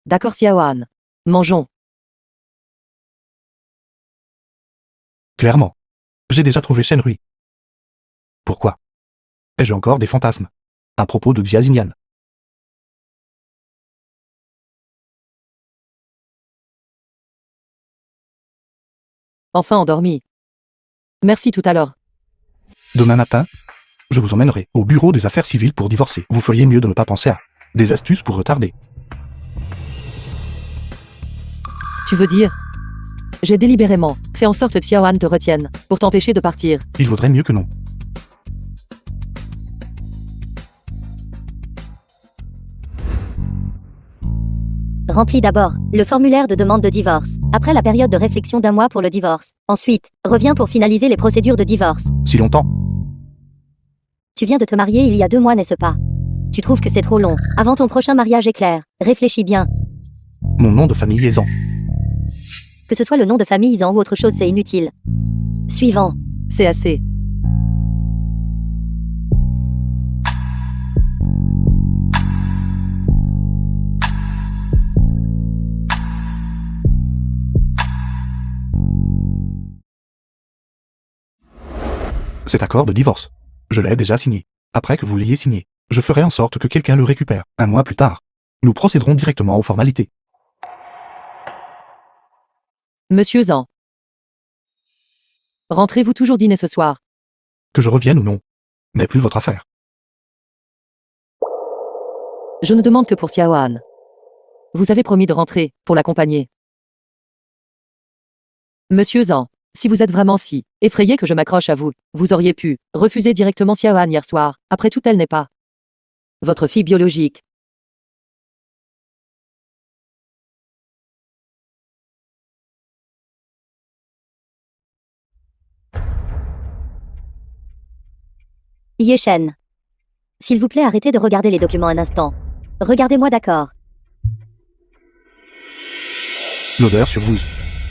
D'accord, Xiaoan. Mangeons. Clairement. J'ai déjà trouvé Shenrui. Pourquoi? Et j'ai encore des fantasmes. À propos de Xia Xinyan. Enfin endormi. Merci tout à l'heure. Demain matin, je vous emmènerai au bureau des affaires civiles pour divorcer. Vous feriez mieux de ne pas penser à des astuces pour retarder. Tu veux dire? J'ai délibérément fait en sorte que Xiaoan te retienne pour t'empêcher de partir. Il vaudrait mieux que non. Remplis d'abord le formulaire de demande de divorce. Après la période de réflexion d'1 mois pour le divorce. Ensuite, reviens pour finaliser les procédures de divorce. Si longtemps. Tu viens de te marier il y a 2 mois, n'est-ce pas? Tu trouves que c'est trop long. Avant ton prochain mariage éclair, réfléchis bien. Mon nom de famille est Zhang. Que ce soit le nom de famille Zhang ou autre chose, c'est inutile. Suivant. C'est assez. Cet accord de divorce. Je l'ai déjà signé. Après que vous l'ayez signé, je ferai en sorte que quelqu'un le récupère. 1 mois plus tard, nous procéderons directement aux formalités. Monsieur Zhang. Rentrez-vous toujours dîner ce soir? Que je revienne ou non, n'est plus votre affaire. Je ne demande que pour Xiaoan. Vous avez promis de rentrer pour l'accompagner. Monsieur Zhang, si vous êtes vraiment si effrayé que je m'accroche à vous, vous auriez pu refuser directement Xiaoan hier soir. Après tout, elle n'est pas votre fille biologique. Yeshen. S'il vous plaît, arrêtez de regarder les documents un instant. Regardez-moi, d'accord. L'odeur sur vous.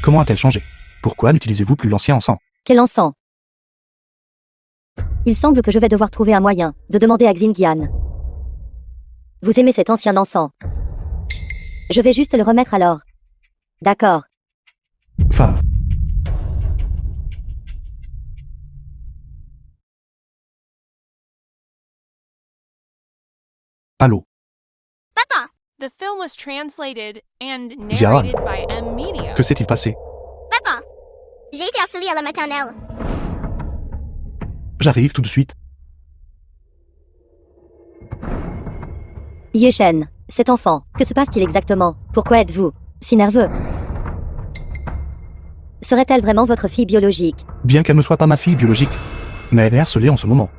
Comment a-t-elle changé? Pourquoi n'utilisez-vous plus l'ancien encens? Quel encens? Il semble que je vais devoir trouver un moyen de demander à Xinjian. Vous aimez cet ancien encens? Je vais juste le remettre alors. D'accord. Femme. Allô? Papa, The film was translated and Xiaoan. narrated by M Media. Que s'est-il passé? papa. J'ai été harcelée à la maternelle. J'arrive tout de suite. Yeshen, cet enfant, que se passe-t-il exactement? Pourquoi êtes-vous si nerveux? Serait-elle vraiment votre fille biologique? Bien qu'elle ne soit pas ma fille biologique. Mais elle est harcelée en ce moment.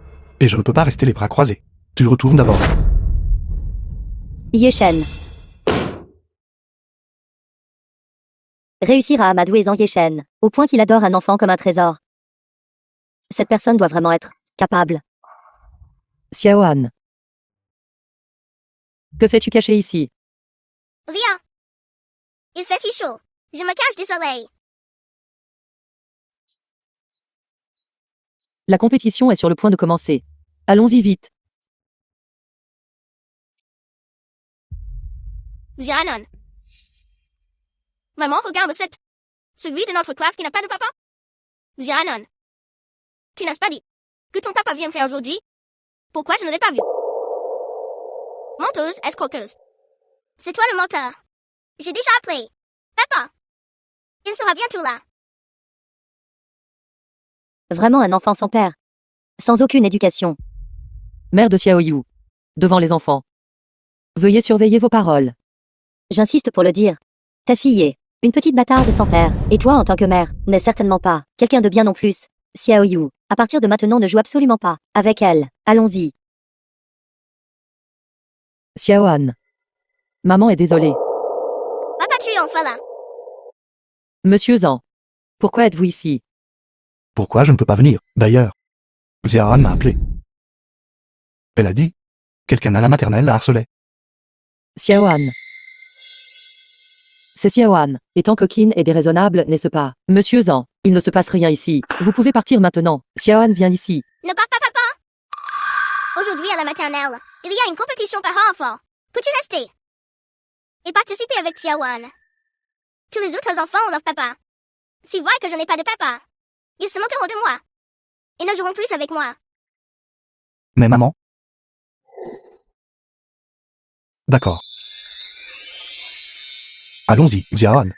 Et je ne peux pas rester les bras croisés. Tu retournes d'abord. Yeshen. Réussir à amadouer Zhang Yeshen, au point qu'il adore un enfant comme un trésor. Cette personne doit vraiment être capable. Xiaoan. Que fais-tu caché ici? Viens. Il fait si chaud. Je me cache du soleil. La compétition est sur le point de commencer. Allons-y vite. Xiaonan. Maman, regarde celui de notre classe qui n'a pas de papa. Xiaonan. Tu n'as pas dit que ton papa vient faire aujourd'hui? Pourquoi je ne l'ai pas vu? Menteuse, escroqueuse. C'est toi le menteur. J'ai déjà appelé. Papa. Il sera bientôt là. Vraiment un enfant sans père. Sans aucune éducation. Mère de Xiaoyu. Devant les enfants. Veuillez surveiller vos paroles. J'insiste pour le dire. Ta fille est une petite bâtarde sans père. Et toi, en tant que mère, n'es certainement pas quelqu'un de bien non plus. Xiaoyu, à partir de maintenant, ne joue absolument pas avec elle. Allons-y. Xiaoan. Maman est désolée. Papa, tu es enfin là. Monsieur Zhang. Pourquoi êtes-vous ici? Pourquoi je ne peux pas venir? D'ailleurs, Xiaoan m'a appelé. Elle a dit. Quelqu'un à la maternelle la harcelait. Xiaoan. C'est Xiaoan, étant coquine et déraisonnable, n'est-ce pas? Monsieur Zhang, il ne se passe rien ici. Vous pouvez partir maintenant. Xiaoan vient ici. Ne pars pas, papa. Aujourd'hui à la maternelle, il y a une compétition par enfant. Peux-tu rester et participer avec Xiaoan? Tous les autres enfants ont leur papa. S'ils voient que je n'ai pas de papa, ils se moqueront de moi. Ils ne joueront plus avec moi. Mais maman? D'accord. Allons-y, Ziahan.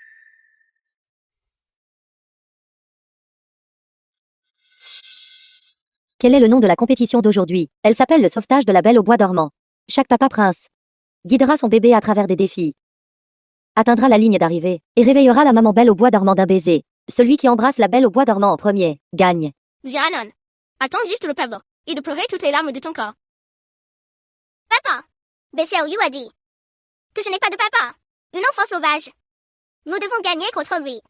Quel est le nom de la compétition d'aujourd'hui? Elle s'appelle le sauvetage de la Belle au bois dormant. Chaque papa prince guidera son bébé à travers des défis, atteindra la ligne d'arrivée et réveillera la maman Belle au bois dormant d'un baiser. Celui qui embrasse la Belle au bois dormant en premier gagne. Zianon, attends juste de le perdre et de pleurer toutes les larmes de ton corps. Papa, Xiaoyu a dit que je n'ai pas de papa. Une enfant sauvage. Nous devons gagner contre lui.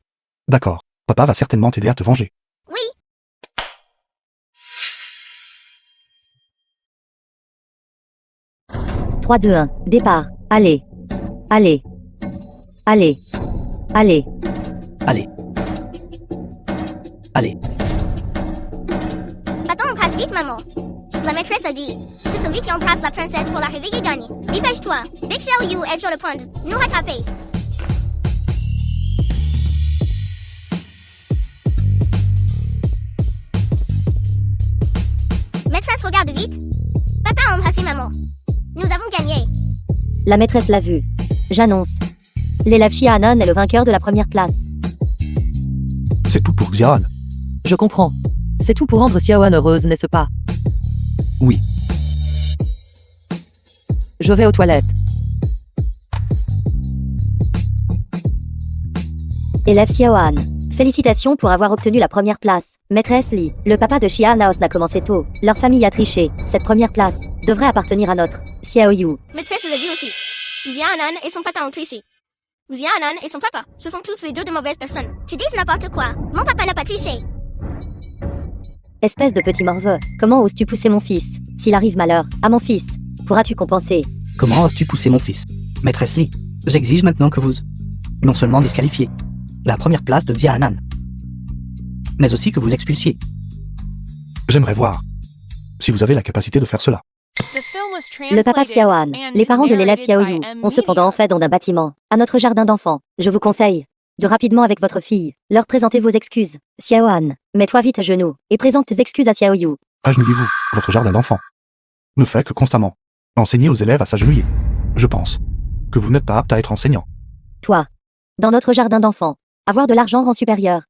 D'accord. Papa va certainement t'aider à te venger. Oui. « 3, 2, 1, départ. Allez. Allez. Allez. Allez. Allez. Allez. Attends, embrasse vite, maman. La maîtresse a dit que celui qui embrasse la princesse pour la réveiller gagne. Dépêche-toi. Big Xiaoyu est sur le point de nous rattraper. Maîtresse, regarde vite. Papa a embrassé maman. Nous avons gagné. La maîtresse l'a vu. J'annonce. L'élève Xiaonan est le vainqueur de la première place. C'est tout pour Ziahan. Je comprends. C'est tout pour rendre Xiaohan heureuse, n'est-ce pas? Oui. Je vais aux toilettes. Élève Xiaohan. Félicitations pour avoir obtenu la première place. Maîtresse Li, le papa de Xia Naos a commencé tôt. Leur famille a triché. Cette première place devrait appartenir à notre Xiaoyu. Maîtresse l'a dit aussi. Zianan et son papa ont triché. Zianan et son papa, ce sont tous les deux de mauvaises personnes. Tu dis n'importe quoi. Mon papa n'a pas triché. Espèce de petit morveux, comment oses-tu pousser mon fils? S'il arrive malheur à mon fils, pourras-tu compenser? Comment oses-tu pousser mon fils? Maîtresse Lee, j'exige maintenant que vous non seulement disqualifiez la première place de Zianan, mais aussi que vous l'expulsiez. J'aimerais voir si vous avez la capacité de faire cela. The film was Le papa de translated Xiaohan, and les parents de l'élève narrated Xiaoyu, by M. ont cependant Media. en fait dans d'un bâtiment, à notre jardin d'enfants. Je vous conseille de rapidement avec votre fille, leur présenter vos excuses. Xiaohan, mets-toi vite à genoux, et présente tes excuses à Xiaoyu. Agenouillez-vous, votre jardin d'enfant ne fait que constamment enseigner aux élèves à s'agenouiller. Je pense que vous n'êtes pas apte à être enseignant. Toi, dans notre jardin d'enfants, avoir de l'argent rend supérieur.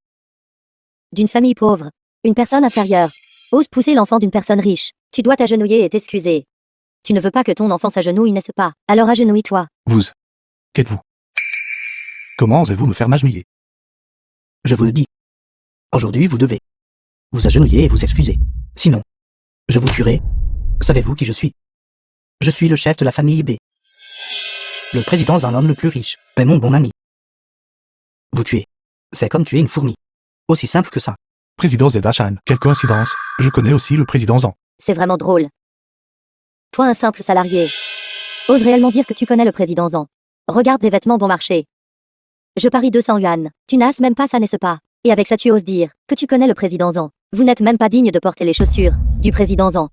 D'une famille pauvre, une personne inférieure, ose pousser l'enfant d'une personne riche. Tu dois t'agenouiller et t'excuser. Tu ne veux pas que ton enfant s'agenouille, n'est-ce pas? Alors agenouille-toi. Vous, qu'êtes-vous? Comment osez-vous me faire m'agenouiller? Je vous le dis. Aujourd'hui, vous devez vous agenouiller et vous excuser. Sinon, je vous tuerai. Savez-vous qui je suis? Je suis le chef de la famille B. Le président d'un homme le plus riche, est mon bon ami. Vous tuez. C'est comme tuer une fourmi. Aussi simple que ça. Président Zedachan, quelle coïncidence. Je connais aussi le président Zan. C'est vraiment drôle. Toi, un simple salarié, ose réellement dire que tu connais le président Zan. Regarde des vêtements bon marché. Je parie 200 yuan. Tu n'as même pas ça, n'est-ce pas? Et avec ça, tu oses dire que tu connais le président Zan. Vous n'êtes même pas digne de porter les chaussures du président Zan.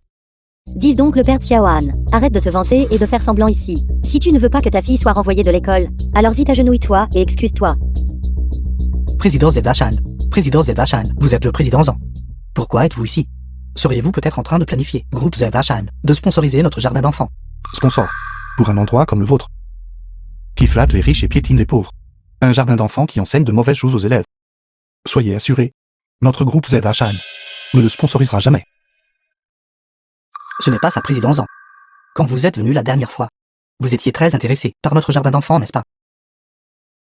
Dis donc le père Xiaohan, arrête de te vanter et de faire semblant ici. Si tu ne veux pas que ta fille soit renvoyée de l'école, alors vite agenouille-toi et excuse-toi. Président Zedachan. Président Zedachan, vous êtes le président Zan. Pourquoi êtes-vous ici? Seriez-vous peut-être en train de planifier, groupe Zedachan, de sponsoriser notre jardin d'enfants? Sponsor. Pour un endroit comme le vôtre. Qui flatte les riches et piétine les pauvres. Un jardin d'enfants qui enseigne de mauvaises choses aux élèves. Soyez assurés, notre groupe Zedachan ne le sponsorisera jamais. Ce n'est pas sa président Zan. Quand vous êtes venu la dernière fois, vous étiez très intéressé par notre jardin d'enfants, n'est-ce pas?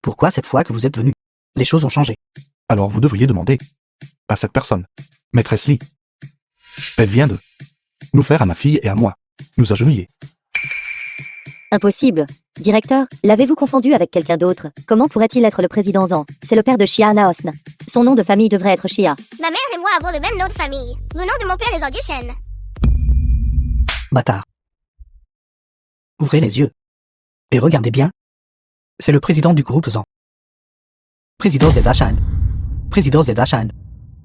Pourquoi cette fois que vous êtes venu, les choses ont changé? Alors vous devriez demander à cette personne, maîtresse Lee. Elle vient de nous faire à ma fille et à moi nous agenouiller. Impossible. Directeur, l'avez-vous confondu avec quelqu'un d'autre? Comment pourrait-il être le président Zan? C'est le père de Xia Naosn. Son nom de famille devrait être Xia. Ma mère et moi avons le même nom de famille. Le nom de mon père est Audition. Bâtard. Ouvrez les yeux. Et regardez bien. C'est le président du groupe Zan. Président Zedachan. Président Zedachan.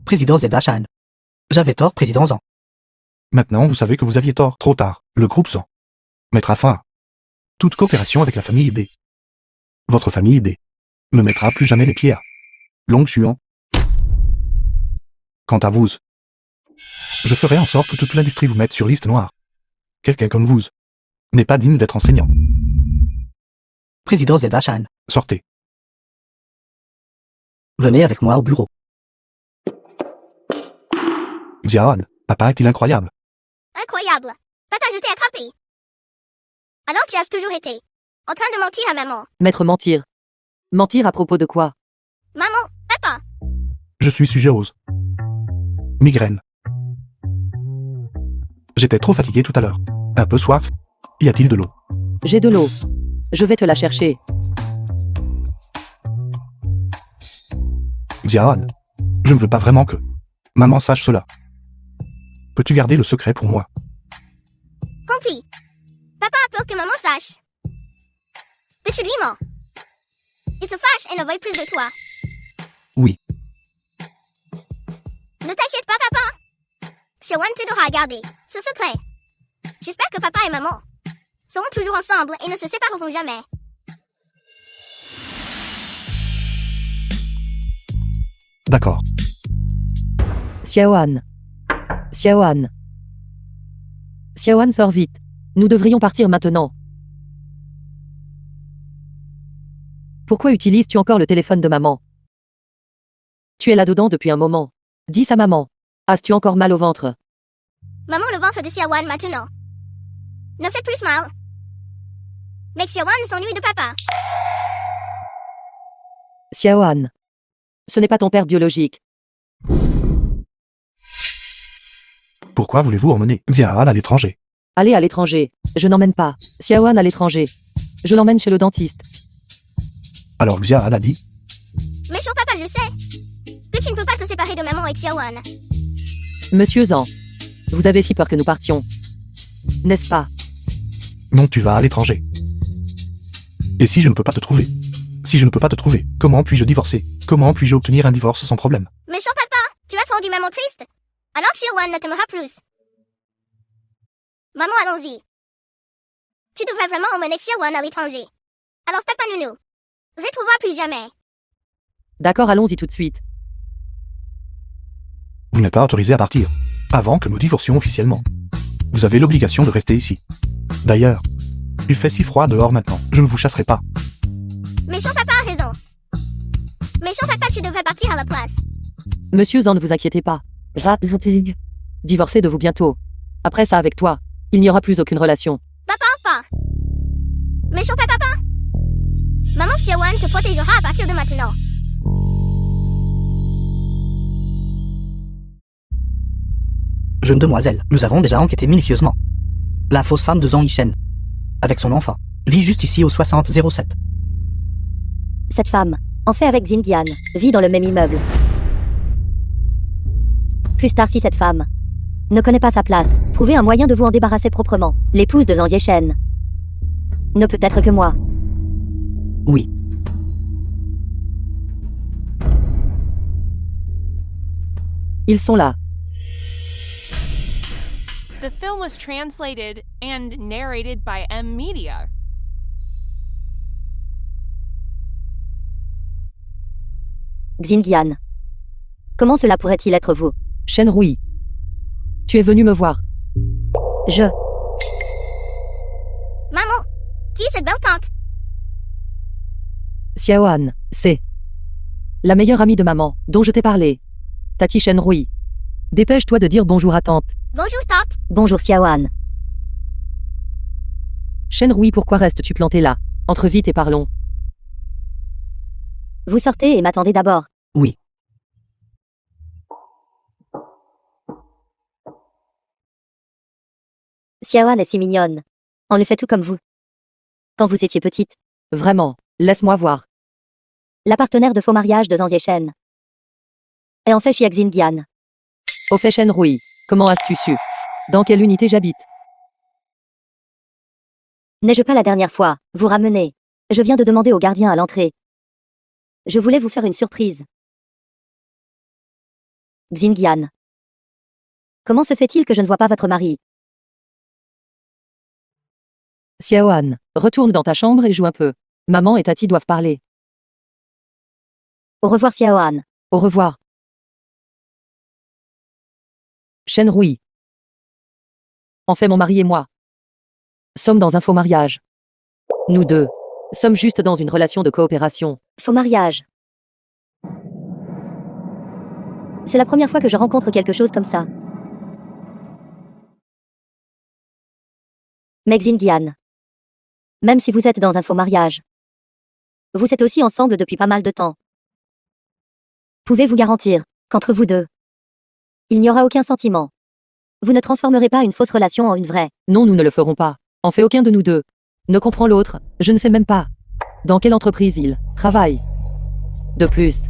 Président Zedachan. J'avais tort, président Zan. Maintenant vous savez que vous aviez tort, trop tard. Le groupe Zan mettra fin à toute coopération avec la famille B. Votre famille B ne mettra plus jamais les pieds à Longshuan. Quant à vous, je ferai en sorte que toute l'industrie vous mette sur liste noire. Quelqu'un comme vous n'est pas digne d'être enseignant. Président Zedachan, Sortez. venez avec moi au bureau. Xiaoan, papa est-il incroyable? Incroyable. Papa, je t'ai attrapé. Alors tu as toujours été en train de mentir à maman. Maître mentir. Mentir à propos de quoi? Maman, papa. Je suis sujet aux migraines. J'étais trop fatigué tout à l'heure. Un peu soif. Y a-t-il de l'eau? J'ai de l'eau. Je vais te la chercher. Xiaoan, je ne veux pas vraiment que maman sache cela. Peux-tu garder le secret pour moi? Compris. Papa a peur que maman sache que tu lui mens. Il se fâche et ne veut plus de toi. Oui. Ne t'inquiète pas, papa. Xiaoan t'aidera à garder ce secret. J'espère que papa et maman seront toujours ensemble et ne se sépareront jamais. D'accord. Xiaoan. Xiaoan. Xiaoan, sors vite. Nous devrions partir maintenant. Pourquoi utilises-tu encore le téléphone de maman? Tu es là-dedans depuis un moment. Dis à maman. As-tu encore mal au ventre? Maman, le ventre de Xiaoan maintenant ne fait plus mal. Mais Xiaoan s'ennuie de papa. Xiaoan. Ce n'est pas ton père biologique. Pourquoi voulez-vous emmener Xiaoan à l'étranger? Allez à l'étranger. Je n'emmène pas Xiaoan à l'étranger. Je l'emmène chez le dentiste. Alors Xiaoan a dit, Méchant papa, je sais que tu ne peux pas te séparer de maman et Xiaoan. Monsieur Zhang. Vous avez si peur que nous partions. N'est-ce pas? non, tu vas à l'étranger. Et si je ne peux pas te trouver? Si je ne peux pas te trouver, comment puis-je divorcer? Comment puis-je obtenir un divorce sans problème? Méchant papa, tu as rendu maman triste. Alors Xiaoan ne t'aimera plus. Maman, allons-y. Tu devrais vraiment emmener Xiaoan à l'étranger. Alors papa ne nous retrouvera plus jamais. D'accord, allons-y tout de suite. Vous n'êtes pas autorisé à partir avant que nous divorcions officiellement. Vous avez l'obligation de rester ici. D'ailleurs, il fait si froid dehors maintenant, je ne vous chasserai pas. Méchant papa a raison. Méchant papa, tu devrais partir à la place. Monsieur Zhang, ne vous inquiétez pas. Divorcer de vous bientôt. Après ça, avec toi, il n'y aura plus aucune relation. Papa. Méchant papa. Maman Xiaoan te protégera à partir de maintenant. Jeune demoiselle, nous avons déjà enquêté minutieusement. La fausse femme de Zhang Yishen, avec son enfant, vit juste ici au 6007. Cette femme, en fait avec Xinjian, vit dans le même immeuble. Plus tard, si cette femme ne connaît pas sa place, trouvez un moyen de vous en débarrasser proprement. L'épouse de Zhang Yishen ne peut être que moi. Oui. Ils sont là. The film was translated and narrated by M Media. Xinjian. Comment cela pourrait-il être vous? Shen Rui. Tu es venu me voir. Je. Maman, qui est cette belle tante? Xiaoan, c'est la meilleure amie de maman, dont je t'ai parlé. Tati Shen Rui. Dépêche-toi de dire bonjour à tante. Bonjour tante. Bonjour Xiaoan. Shen Rui, pourquoi restes-tu planté là? Entre vite et parlons. Vous sortez et m'attendez d'abord. Oui. Xiaoan est si mignonne. En effet, tout comme vous. Quand vous étiez petite. Vraiment, laisse-moi voir. La partenaire de faux mariage de Zhang Yishen est en fait chez Xinjian. Au fait Shen Rui, comment as-tu su? Dans quelle unité j'habite? N'ai-je pas la dernière fois vous ramener? Je viens de demander au gardien à l'entrée. Je voulais vous faire une surprise. Xinjian. Comment se fait-il que je ne vois pas votre mari? Xiaoan, retourne dans ta chambre et joue un peu. Maman et Tati doivent parler. Au revoir Xiaoan. Au revoir. Shen Rui. En fait, mon mari et moi sommes dans un faux mariage. Nous deux sommes juste dans une relation de coopération. Faux mariage. C'est la première fois que je rencontre quelque chose comme ça. Mais Xindian, même si vous êtes dans un faux mariage, vous êtes aussi ensemble depuis pas mal de temps. Pouvez-vous garantir qu'entre vous deux, il n'y aura aucun sentiment? Vous ne transformerez pas une fausse relation en une vraie. Non, nous ne le ferons pas. En fait, aucun de nous deux ne comprend l'autre. Je ne sais même pas dans quelle entreprise il travaille. De plus,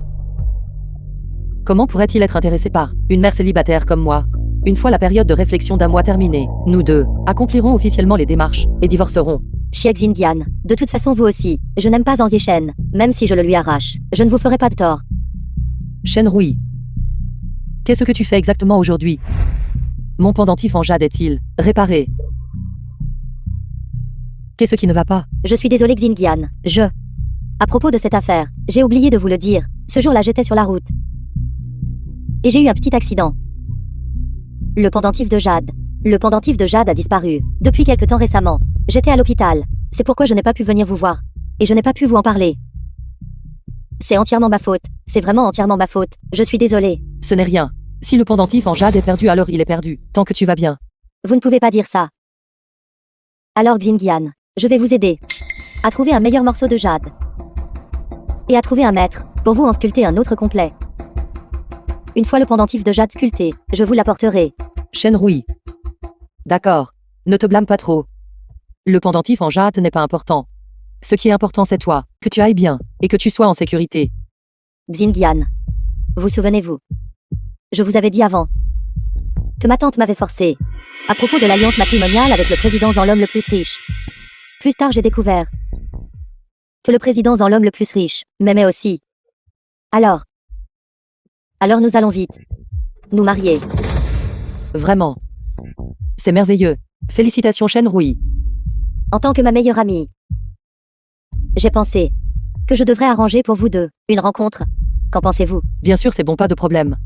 comment pourrait-il être intéressé par une mère célibataire comme moi? Une fois la période de réflexion d'un mois terminée, nous deux accomplirons officiellement les démarches et divorcerons. Chiek Xindian, de toute façon vous aussi, je n'aime pas Angie Shen, même si je le lui arrache. Je ne vous ferai pas de tort. Shen Rui, qu'est-ce que tu fais exactement aujourd'hui? Mon pendentif en jade est-il réparé? Qu'est-ce qui ne va pas? Je suis désolé Xindian, À propos de cette affaire, j'ai oublié de vous le dire. Ce jour-là j'étais sur la route. Et j'ai eu un petit accident. Le pendentif de jade a disparu. Depuis quelque temps récemment. J'étais à l'hôpital. C'est pourquoi je n'ai pas pu venir vous voir. Et je n'ai pas pu vous en parler. C'est entièrement ma faute. C'est vraiment entièrement ma faute. Je suis désolée. Ce n'est rien. Si le pendentif en jade est perdu, alors il est perdu. Tant que tu vas bien. Vous ne pouvez pas dire ça. Alors Xindian, je vais vous aider à trouver un meilleur morceau de jade. Et à trouver un maître, pour vous en sculpter un autre complet. Une fois le pendentif de jade sculpté, je vous l'apporterai. Shen Rui. D'accord. Ne te blâme pas trop. Le pendentif en jade n'est pas important. Ce qui est important, c'est toi, que tu ailles bien, et que tu sois en sécurité. Xindian, vous souvenez-vous? Je vous avais dit avant que ma tante m'avait forcé à propos de l'alliance matrimoniale avec le président Zan l'homme le plus riche. Plus tard, j'ai découvert que le président Zan l'homme le plus riche m'aimait aussi. Alors nous allons vite nous marier. Vraiment. C'est merveilleux. Félicitations Shen Rui. En tant que ma meilleure amie, j'ai pensé que je devrais arranger pour vous deux une rencontre. Qu'en pensez-vous? Bien sûr, c'est bon, pas de problème.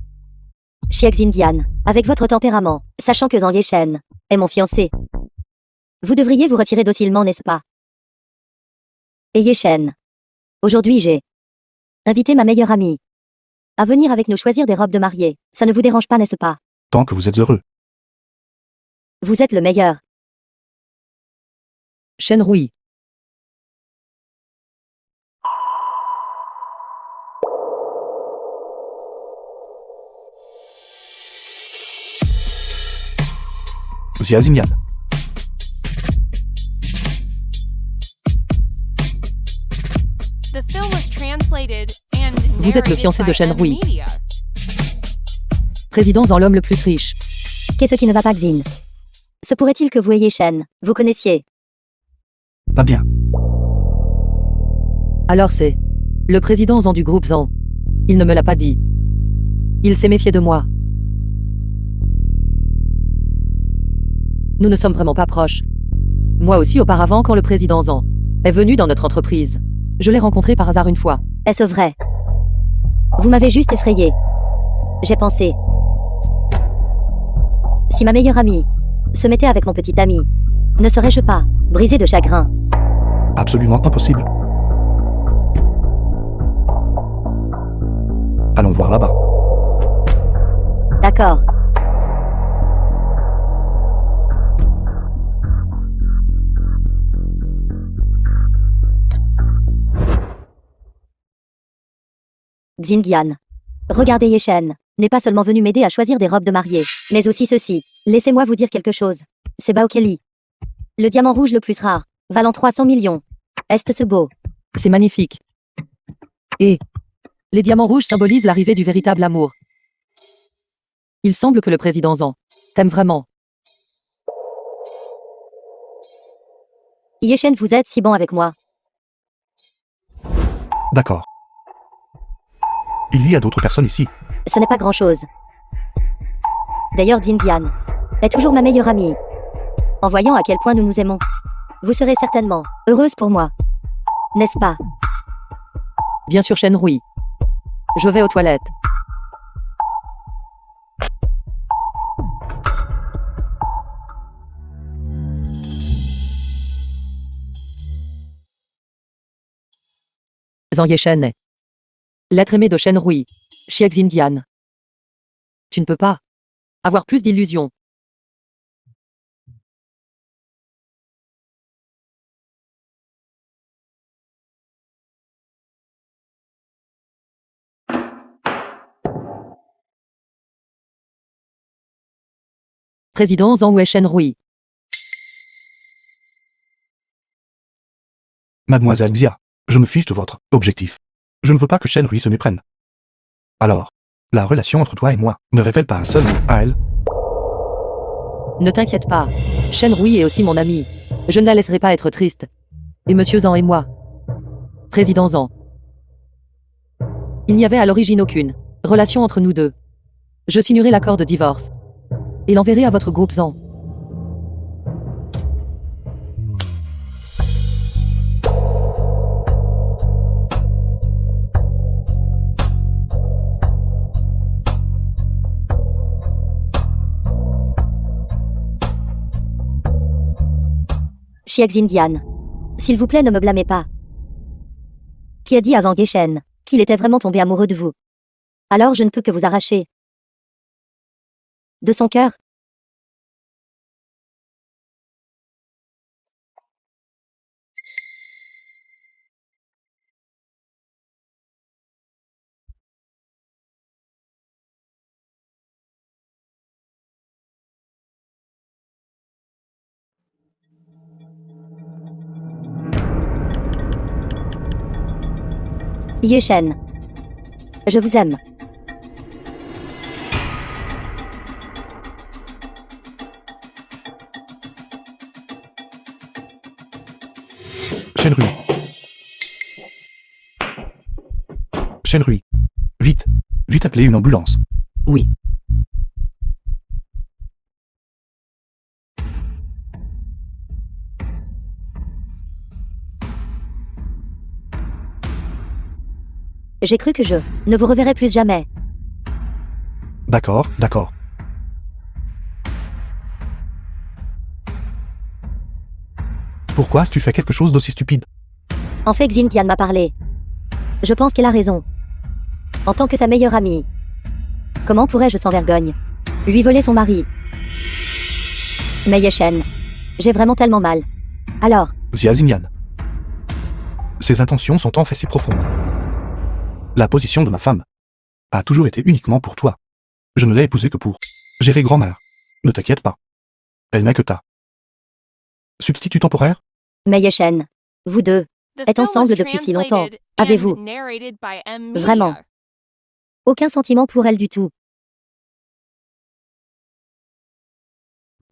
Chiek Xindian, avec votre tempérament, sachant que Zhang Yeshen est mon fiancé, vous devriez vous retirer docilement, n'est-ce pas? Et Yeshen, aujourd'hui j'ai invité ma meilleure amie à venir avec nous choisir des robes de mariée. Ça ne vous dérange pas, n'est-ce pas? Tant que vous êtes heureux. Vous êtes le meilleur. Shen Rui. Xia Xinyan. The film was translated and Vous êtes le narrated fiancé de by Shen M Rui. Media. Président Zan l'homme le plus riche. Qu'est-ce qui ne va pas, Xin? Se pourrait-il que vous et Yeshen vous connaissiez? Pas bien. Alors c'est le président Zan du groupe Zan. Il ne me l'a pas dit. Il s'est méfié de moi. Nous ne sommes vraiment pas proches. Moi aussi auparavant, quand le président Zan est venu dans notre entreprise, je l'ai rencontré par hasard une fois. Est-ce vrai? Vous m'avez juste effrayé. J'ai pensé, si ma meilleure amie se mettait avec mon petit ami, ne serais-je pas brisé de chagrin? Absolument impossible. Allons voir là-bas. D'accord. Xindian. Regardez, Yeshen n'est pas seulement venu m'aider à choisir des robes de mariée, mais aussi ceci. Laissez-moi vous dire quelque chose. C'est Bao Kelly. Le diamant rouge le plus rare, valant 300 millions. Est-ce beau? C'est magnifique. Et les diamants rouges symbolisent l'arrivée du véritable amour. Il semble que le président Zan t'aime vraiment. Yeshen, vous êtes si bon avec moi. D'accord. Il y a d'autres personnes ici. Ce n'est pas grand-chose. D'ailleurs, Xindian est toujours ma meilleure amie. En voyant à quel point nous nous aimons, vous serez certainement heureuse pour moi. N'est-ce pas? Bien sûr, Shen Rui. Je vais aux toilettes. Zhang Yeshen est l'être aimé de Shen Rui, Xie Xindian. Tu ne peux pas avoir plus d'illusions. Président Zhang Wei Shen Rui. Mademoiselle Xia, je me fiche de votre objectif. Je ne veux pas que Shen Rui se méprenne. Alors, la relation entre toi et moi ne révèle pas un seul mot à elle. Ne t'inquiète pas. Shen Rui est aussi mon ami. Je ne la laisserai pas être triste. Et Monsieur Zhang et moi. Président Zhang. Il n'y avait à l'origine aucune relation entre nous deux. Je signerai l'accord de divorce. Et l'enverrai à votre groupe Zhang. Xie Xindian. S'il vous plaît, ne me blâmez pas. Qui a dit à Zhang Yeshen qu'il était vraiment tombé amoureux de vous? Alors je ne peux que vous arracher de son cœur. Yeshen. Je vous aime. Shen Rui. Shen Rui. Vite. Vite appeler une ambulance. Oui. J'ai cru que je ne vous reverrai plus jamais. D'accord, d'accord. Pourquoi as-tu fait quelque chose d'aussi stupide? En fait, Xindian m'a parlé. Je pense qu'elle a raison. En tant que sa meilleure amie. Comment pourrais-je sans vergogne lui voler son mari? Mais Yeshen, j'ai vraiment tellement mal. Alors, Xia Xinyan. Ses intentions sont en fait si profondes. La position de ma femme a toujours été uniquement pour toi. Je ne l'ai épousée que pour gérer grand-mère. Ne t'inquiète pas. Elle n'est que ta substitut temporaire. mais Yeshen, vous deux, The êtes film was ensemble depuis si longtemps. translated Avez-vous and narrated by M. Media. vraiment aucun sentiment pour elle du tout?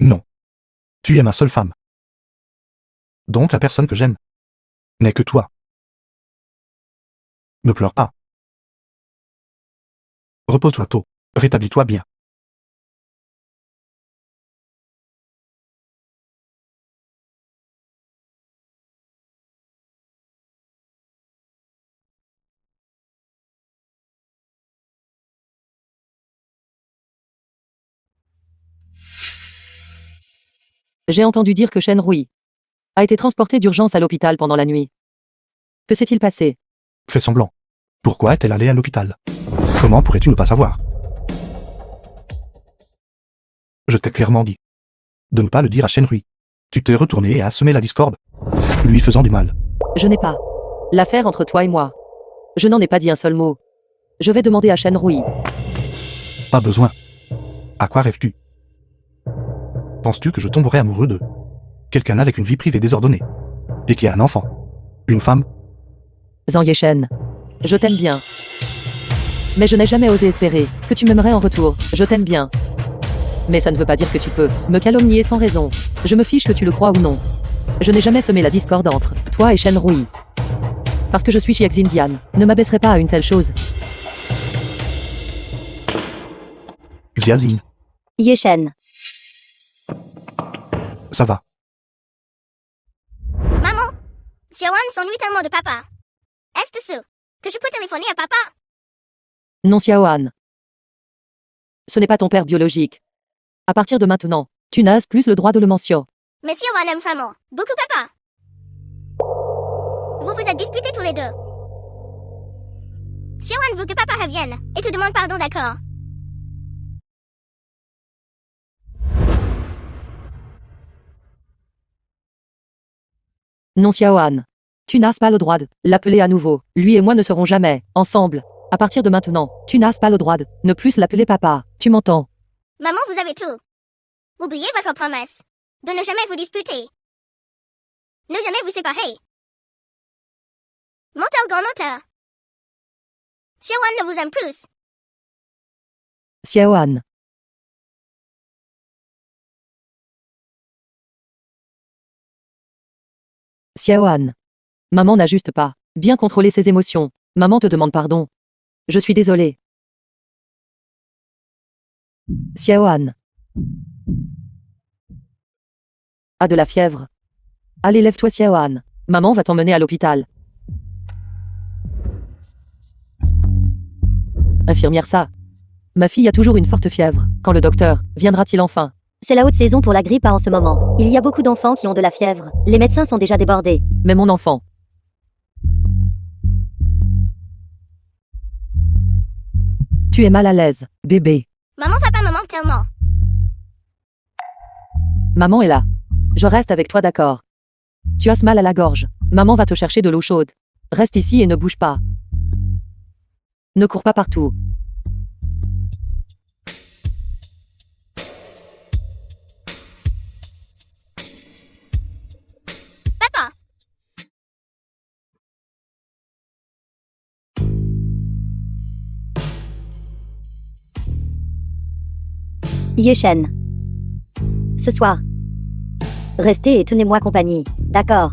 Non. Tu es ma seule femme. Donc la personne que j'aime n'est que toi. Ne pleure pas. Repose-toi tôt. Rétablis-toi bien. J'ai entendu dire que Shen Rui a été transporté d'urgence à l'hôpital pendant la nuit. Que s'est-il passé? Fais semblant. Pourquoi est-elle allée à l'hôpital? Comment pourrais-tu ne pas savoir? Je t'ai clairement dit de ne pas le dire à Shen Rui. Tu t'es retourné et as semé la discorde, lui faisant du mal. Je n'ai pas l'affaire entre toi et moi. Je n'en ai pas dit un seul mot. Je vais demander à Shen Rui. Pas besoin. À quoi rêves-tu? Penses-tu que je tomberais amoureux de quelqu'un avec une vie privée désordonnée et qui a un enfant? Une femme? Zhang Yeshen, je t'aime bien. Mais je n'ai jamais osé espérer que tu m'aimerais en retour. Je t'aime bien. Mais ça ne veut pas dire que tu peux me calomnier sans raison. Je me fiche que tu le crois ou non. Je n'ai jamais semé la discorde entre toi et Shen Rui. Parce que je suis Xie Xindian, ne m'abaisserai pas à une telle chose. Xiazine, Yeshen, ça va. Maman, Xiaoan s'ennuie tellement de papa. Est-ce sûr que je peux téléphoner à papa? Non, Xiaoan. Ce n'est pas ton père biologique. À partir de maintenant, tu n'as plus le droit de le mentionner. Mais Xiaoan aime vraiment beaucoup papa. Vous vous êtes disputés tous les deux. Xiaoan veut que papa revienne et te demande pardon, d'accord? Non, Xiaoan. Tu n'as pas le droit de l'appeler à nouveau. Lui et moi ne serons jamais ensemble. À partir de maintenant, tu n'as pas le droit de ne plus l'appeler papa. Tu m'entends? Maman, vous avez tout. Oubliez votre promesse de ne jamais vous disputer. Ne jamais vous séparer. Menteur, grand menteur. Xiaoan ne vous aime plus. Xiaoan. Xiaoan. Maman n'a juste pas bien contrôlé ses émotions. Maman te demande pardon. Je suis désolée. Xiaoan. A de la fièvre. Allez, lève-toi, Xiaoan. Maman va t'emmener à l'hôpital. Infirmière, ça. Ma fille a toujours une forte fièvre. Quand le docteur viendra-t-il enfin? C'est la haute saison pour la grippe en ce moment. Il y a beaucoup d'enfants qui ont de la fièvre. Les médecins sont déjà débordés. Mais mon enfant. Tu es mal à l'aise, bébé. Maman, papa me manque tellement. Maman est là. Je reste avec toi, d'accord? Tu as mal à la gorge. Maman va te chercher de l'eau chaude. Reste ici et ne bouge pas. Ne cours pas partout. Papa, Yeshen. Ce soir. Restez et tenez-moi compagnie, d'accord?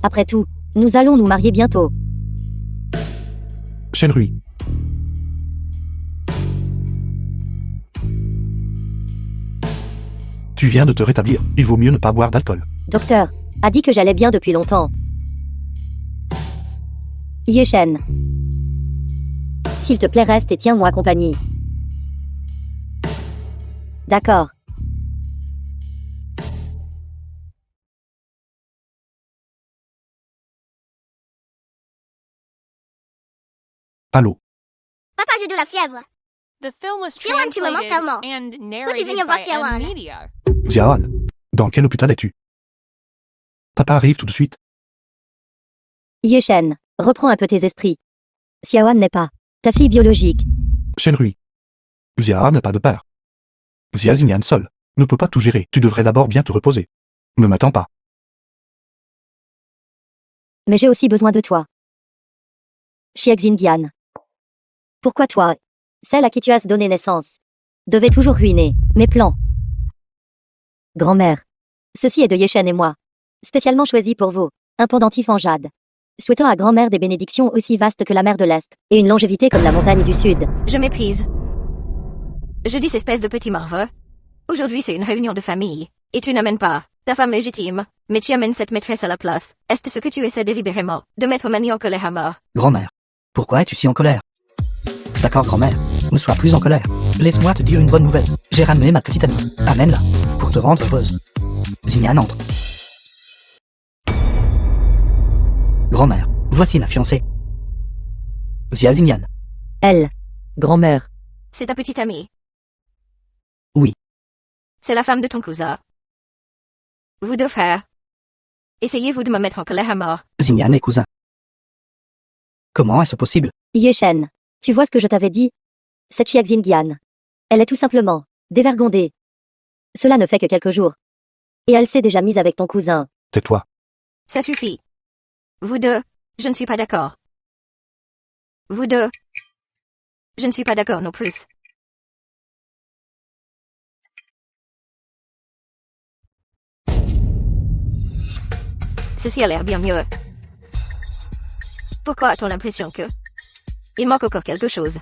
Après tout, nous allons nous marier bientôt. Shenrui. Tu viens de te rétablir, il vaut mieux ne pas boire d'alcool. Docteur a dit que j'allais bien depuis longtemps. Yeshen. S'il te plaît, reste et tiens-moi compagnie. D'accord. Allô? papa, j'ai de la fièvre. The film was Xiaoan, tu me manques translated tellement. and Peux-tu narrated venir voir by Xiaoan? M Media. Xiaoan. Dans quel hôpital es-tu? Papa arrive tout de suite. Yeshen, reprends un peu tes esprits. Xiaoan n'est pas ta fille biologique. Shenrui. Xia n'a pas de père. Xia Xinyan seul ne peut pas tout gérer. Tu devrais d'abord bien te reposer. Ne m'attends pas. Mais j'ai aussi besoin de toi. Xiexingian. Pourquoi toi, celle à qui tu as donné naissance, devait toujours ruiner mes plans? Grand-mère. Ceci est de Yeshen et moi. Spécialement choisi pour vous. Un pendentif en jade. Souhaitant à grand-mère des bénédictions aussi vastes que la mer de l'Est, et une longévité comme la montagne du Sud. Je méprise. Je dis espèce de petit marveux. Aujourd'hui c'est une réunion de famille, et tu n'amènes pas ta femme légitime, mais tu amènes cette maîtresse à la place. Est-ce ce que tu essaies délibérément de mettre Mani en colère à mort? Grand-mère, pourquoi es-tu si en colère? D'accord, grand-mère, ne sois plus en colère. Laisse-moi te dire une bonne nouvelle. J'ai ramené ma petite amie. Amène-la, pour te rendre heureuse. Xinyan entre. Grand-mère, voici ma fiancée. Xia Xinyan. Elle. Grand-mère. C'est ta petite amie. Oui. C'est la femme de ton cousin. Vous deux frères. Essayez-vous de me mettre en colère à mort? Xinyan est cousin. Comment est-ce possible? Yeshen. Tu vois ce que je t'avais dit? Cette Xiexingian. Elle est tout simplement dévergondée. Cela ne fait que quelques jours. Et elle s'est déjà mise avec ton cousin. Tais-toi. Ça suffit. Vous deux, je ne suis pas d'accord. Vous deux, je ne suis pas d'accord non plus. Ceci a l'air bien mieux. Pourquoi a-t-on l'impression que il manque encore quelque chose?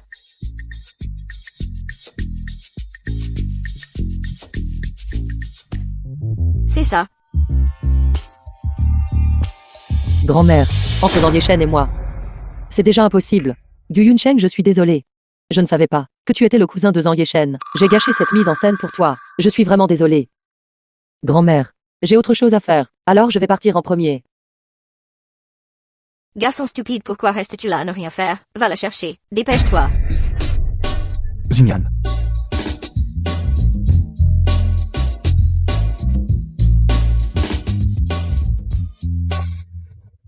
C'est ça. Grand-mère. Entre dans Yeshen et moi. C'est déjà impossible. Gu Yunsheng, je suis désolée. Je ne savais pas que tu étais le cousin de Zhang Yeshen. J'ai gâché cette mise en scène pour toi. Je suis vraiment désolée. Grand-mère. J'ai autre chose à faire. Alors je vais partir en premier. Garçon stupide, pourquoi restes-tu là à ne rien faire? Va la chercher. Dépêche-toi. Ximian.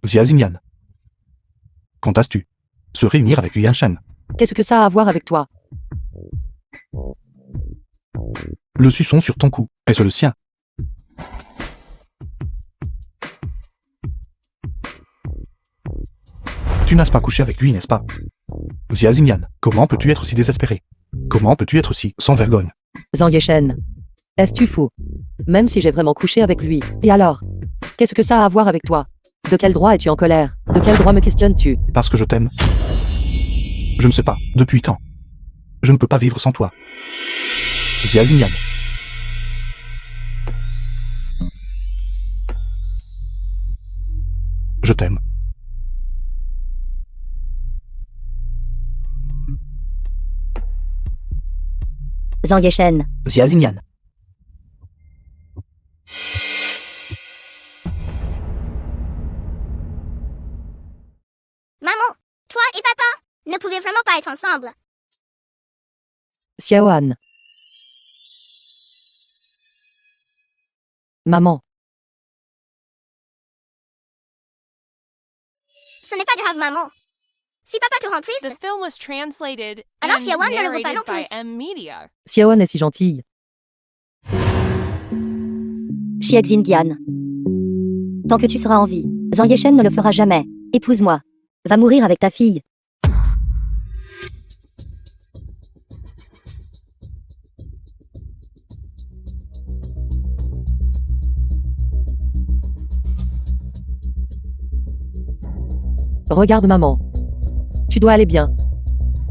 Xia Ximian. Comptes-tu se réunir avec Yuan Shen? Qu'est-ce que ça a à voir avec toi? Le suçon sur ton cou, est-ce le sien? Tu n'as pas couché avec lui, n'est-ce pas? Xia Ximian, comment peux-tu être si désespéré? Comment peux-tu être si sans vergogne? Zhang Yeshen. Est-ce-tu fou? Même si j'ai vraiment couché avec lui. Et alors? Qu'est-ce que ça a à voir avec toi? De quel droit es-tu en colère? De quel droit me questionnes-tu? Parce que je t'aime. Je ne sais pas, depuis quand? Je ne peux pas vivre sans toi. Xia Ximian. Je t'aime. Zhang Yeshen. Xia Ximian. Maman, toi et papa ne pouvaient vraiment pas être ensemble. Xiaoan. Maman. Ce n'est pas grave, maman. Si papa te rend The triste, film was translated Alors, and Xiaowan ne le veut pas narrated non by plus. M Media. Xiaoan est si gentille. Xia Xindian. Tant que tu seras en vie, Zhang Yeshen ne le fera jamais. Épouse-moi. Va mourir avec ta fille. Regarde maman. Tu dois aller bien.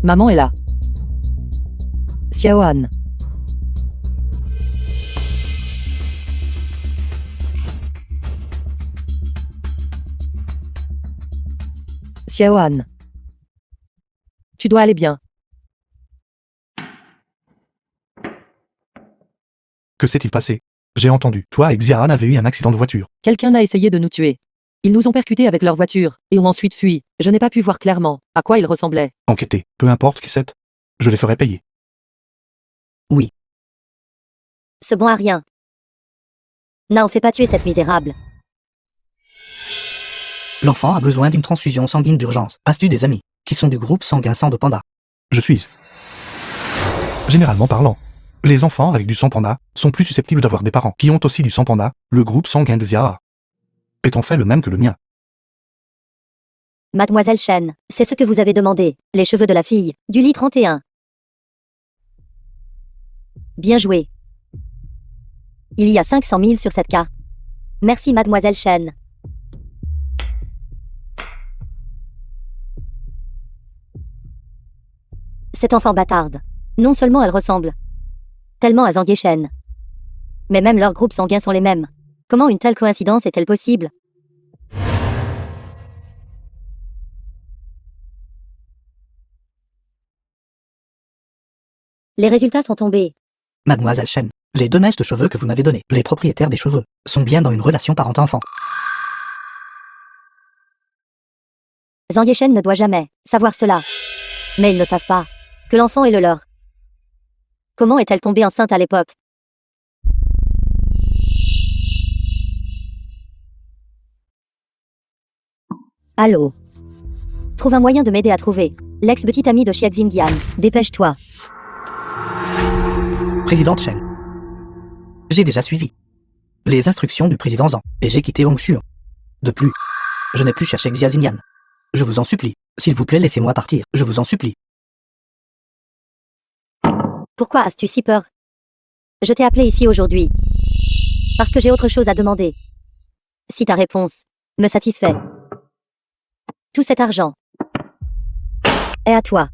Maman est là. Xiaoan. Xiaoan. Tu dois aller bien. Que s'est-il passé? J'ai entendu, toi et Xiahan avez eu un accident de voiture. Quelqu'un a essayé de nous tuer. Ils nous ont percutés avec leur voiture, et ont ensuite fui. Je n'ai pas pu voir clairement à quoi ils ressemblaient. Enquêtez, peu importe qui c'est. Je les ferai payer. Ce bon à rien. Non, fais pas tuer cette misérable. L'enfant a besoin d'une transfusion sanguine d'urgence. As-tu des amis qui sont du groupe sanguin sang de panda? Je suis. Généralement parlant, les enfants avec du sang panda sont plus susceptibles d'avoir des parents qui ont aussi du sang panda, le groupe sanguin de Xia. Est en fait le même que le mien. Mademoiselle Shen, c'est ce que vous avez demandé. Les cheveux de la fille, du lit 31. Bien joué. Il y a 500 000 sur cette carte. Merci Mademoiselle Shen. Cette enfant bâtarde. Non seulement elle ressemble tellement à Zhang Yeshen, mais même leurs groupes sanguins sont les mêmes. Comment une telle coïncidence est-elle possible? Les résultats sont tombés. Mademoiselle Shen, les deux mèches de cheveux que vous m'avez données, les propriétaires des cheveux, sont bien dans une relation parent-enfant. Zhang Yeshen ne doit jamais savoir cela. Mais ils ne savent pas que l'enfant est le leur. Comment est-elle tombée enceinte à l'époque? Allô? Trouve un moyen de m'aider à trouver l'ex-petite amie de Xia Xindian. Dépêche-toi. Présidente Shen. J'ai déjà suivi les instructions du président Zhang et j'ai quitté Hongshu. De plus, je n'ai plus cherché Xia Xindian. Je vous en supplie. S'il vous plaît, laissez-moi partir. Je vous en supplie. Pourquoi as-tu si peur? Je t'ai appelé ici aujourd'hui parce que j'ai autre chose à demander. Si ta réponse me satisfait, tout cet argent est à toi.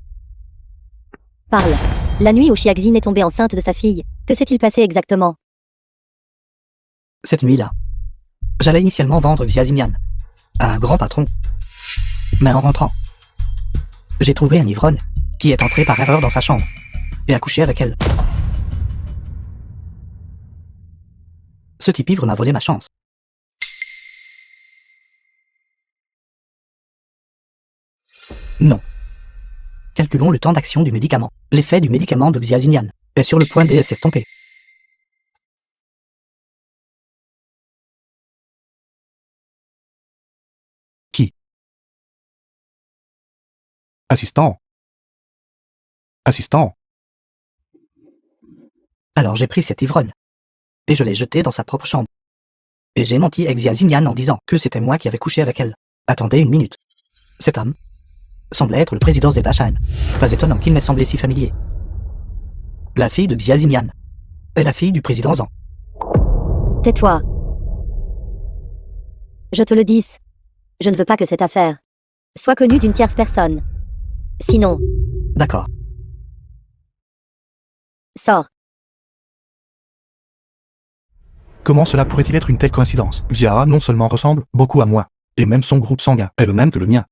Parle. La nuit où Xia Xin est tombée enceinte de sa fille, que s'est-il passé exactement? Cette nuit-là, j'allais initialement vendre Xia Ximian à un grand patron. Mais en rentrant, j'ai trouvé un ivrogne qui est entré par erreur dans sa chambre et a couché avec elle. Ce type ivre m'a volé ma chance. Non. Calculons le temps d'action du médicament. L'effet du médicament de Xiaxinyan est sur le point de s'estomper. Qui? Assistant. Assistant. Alors j'ai pris cet ivrogne. Et je l'ai jeté dans sa propre chambre. Et j'ai menti à Xiaxinyan en disant que c'était moi qui avais couché avec elle. Attendez une minute. Cet homme semblait être le président Zedashan. Pas étonnant qu'il m'ait semblé si familier. La fille de Xiaxinyan est la fille du président Zhang. Tais-toi. Je te le dis. Je ne veux pas que cette affaire soit connue d'une tierce personne. Sinon, D'accord. sors. Comment cela pourrait-il être une telle coïncidence? Xia non seulement ressemble beaucoup à moi, et même son groupe sanguin est le même que le mien.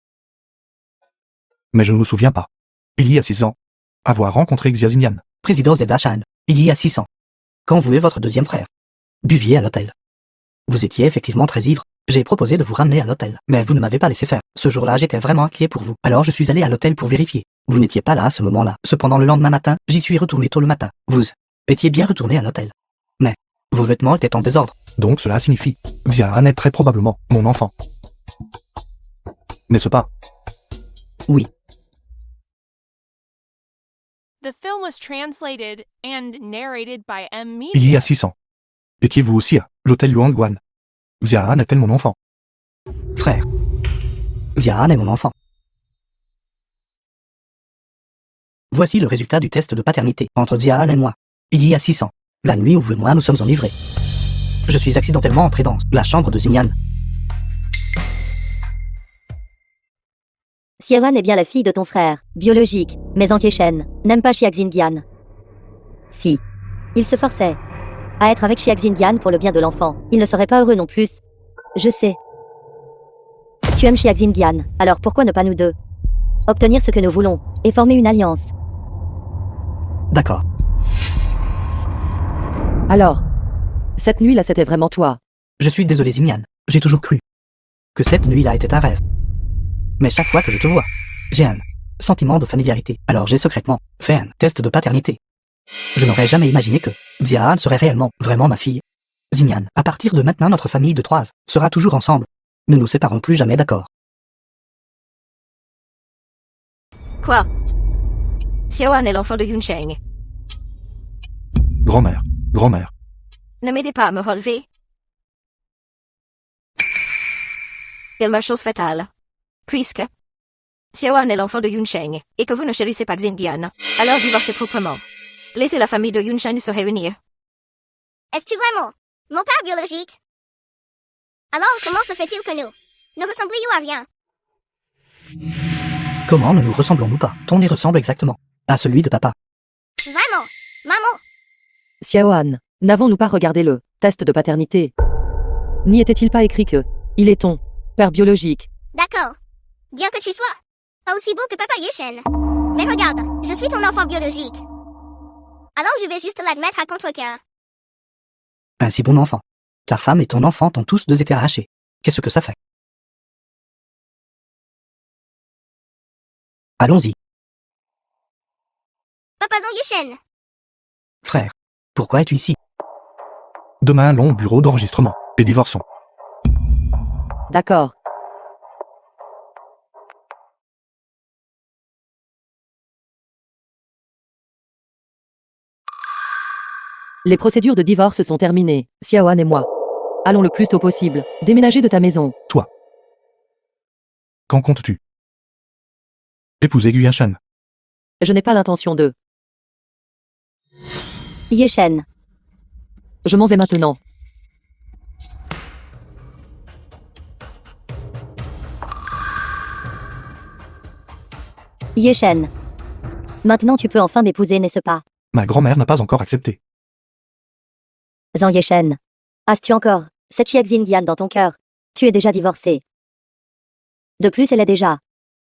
Mais je ne me souviens pas, il y a 6 ans, avoir rencontré Xiaxinyan. Président Zedashan, il y a 6 ans. Quand vous et votre deuxième frère buviez à l'hôtel. Vous étiez effectivement très ivre. J'ai proposé de vous ramener à l'hôtel, mais vous ne m'avez pas laissé faire. Ce jour-là, j'étais vraiment inquiet pour vous. Alors je suis allé à l'hôtel pour vérifier. Vous n'étiez pas là à ce moment-là. Cependant, le lendemain matin, j'y suis retourné tôt le matin. Vous étiez bien retourné à l'hôtel. Mais vos vêtements étaient en désordre. Donc cela signifie, Xia est très probablement mon enfant. N'est-ce pas? Oui. The film was translated and narrated by M. Il y Media. a 6 ans. Étiez-vous aussi à l'hôtel Yuanguan? Xia est-elle mon enfant? Frère. Xian est mon enfant. Voici le résultat du test de paternité entre Xian et moi. Il y a 6 ans. La nuit où vous et moi nous sommes enivrés. Je suis accidentellement entré dans la chambre de Xinyan. Xiaoan est bien la fille de ton frère, biologique, mais Ankieshen n'aime pas Xiaxinyan. Si. Il se forçait à être avec Xiaxinyan pour le bien de l'enfant. Il ne serait pas heureux non plus. Je sais. Tu aimes Xiaxinyan, alors pourquoi ne pas nous deux obtenir ce que nous voulons et former une alliance? D'accord. Alors, cette nuit-là, c'était vraiment toi. Je suis désolé Xinyan. J'ai toujours cru que cette nuit-là était un rêve. Mais chaque fois que je te vois, j'ai un sentiment de familiarité. Alors j'ai secrètement fait un test de paternité. Je n'aurais jamais imaginé que Xian serait réellement, vraiment ma fille. Xinyan, à partir de maintenant notre famille de 3 sera toujours ensemble. Nous nous séparons plus jamais, d'accord? Quoi? Xiaoan est l'enfant de Yunsheng. Grand-mère, grand-mère, Ne m'aidez pas à me relever. Quelle chose fatale. Puisque Xiaoan est l'enfant de Yunsheng, et que vous ne chérissez pas Xinyan, alors divorcez proprement. Laissez la famille de Yunsheng se réunir. Es-tu vraiment mon père biologique? Alors, comment se fait-il que nous ne ressemblions à rien? Comment ne nous ressemblons-nous pas? Ton nez ressemble exactement à celui de papa. Vraiment? Maman? Xiaoan, n'avons-nous pas regardé le test de paternité? N'y était-il pas écrit que il est ton père biologique? D'accord. Bien que tu sois pas aussi beau que Papa Yushen. Mais regarde, je suis ton enfant biologique. Alors je vais juste l'admettre à contre-cœur. Un si bon enfant. Ta femme et ton enfant t'ont tous deux été arrachés. Qu'est-ce que ça fait? Allons-y. Papa Yushen. Frère. Pourquoi es-tu ici? demain long bureau d'enregistrement, et divorçons. D'accord. Les procédures de divorce sont terminées, Xiaoan et moi. Allons le plus tôt possible. Déménager de ta maison. Toi. Quand comptes-tu épouser Guyashan? Je n'ai pas l'intention de. Yeshen. Je m'en vais maintenant. Yeshen. Maintenant tu peux enfin m'épouser, n'est-ce pas? Ma grand-mère n'a pas encore accepté. Zhang Yeshen. As-tu encore cette Xiaxinyan dans ton cœur? Tu es déjà divorcé. De plus, elle est déjà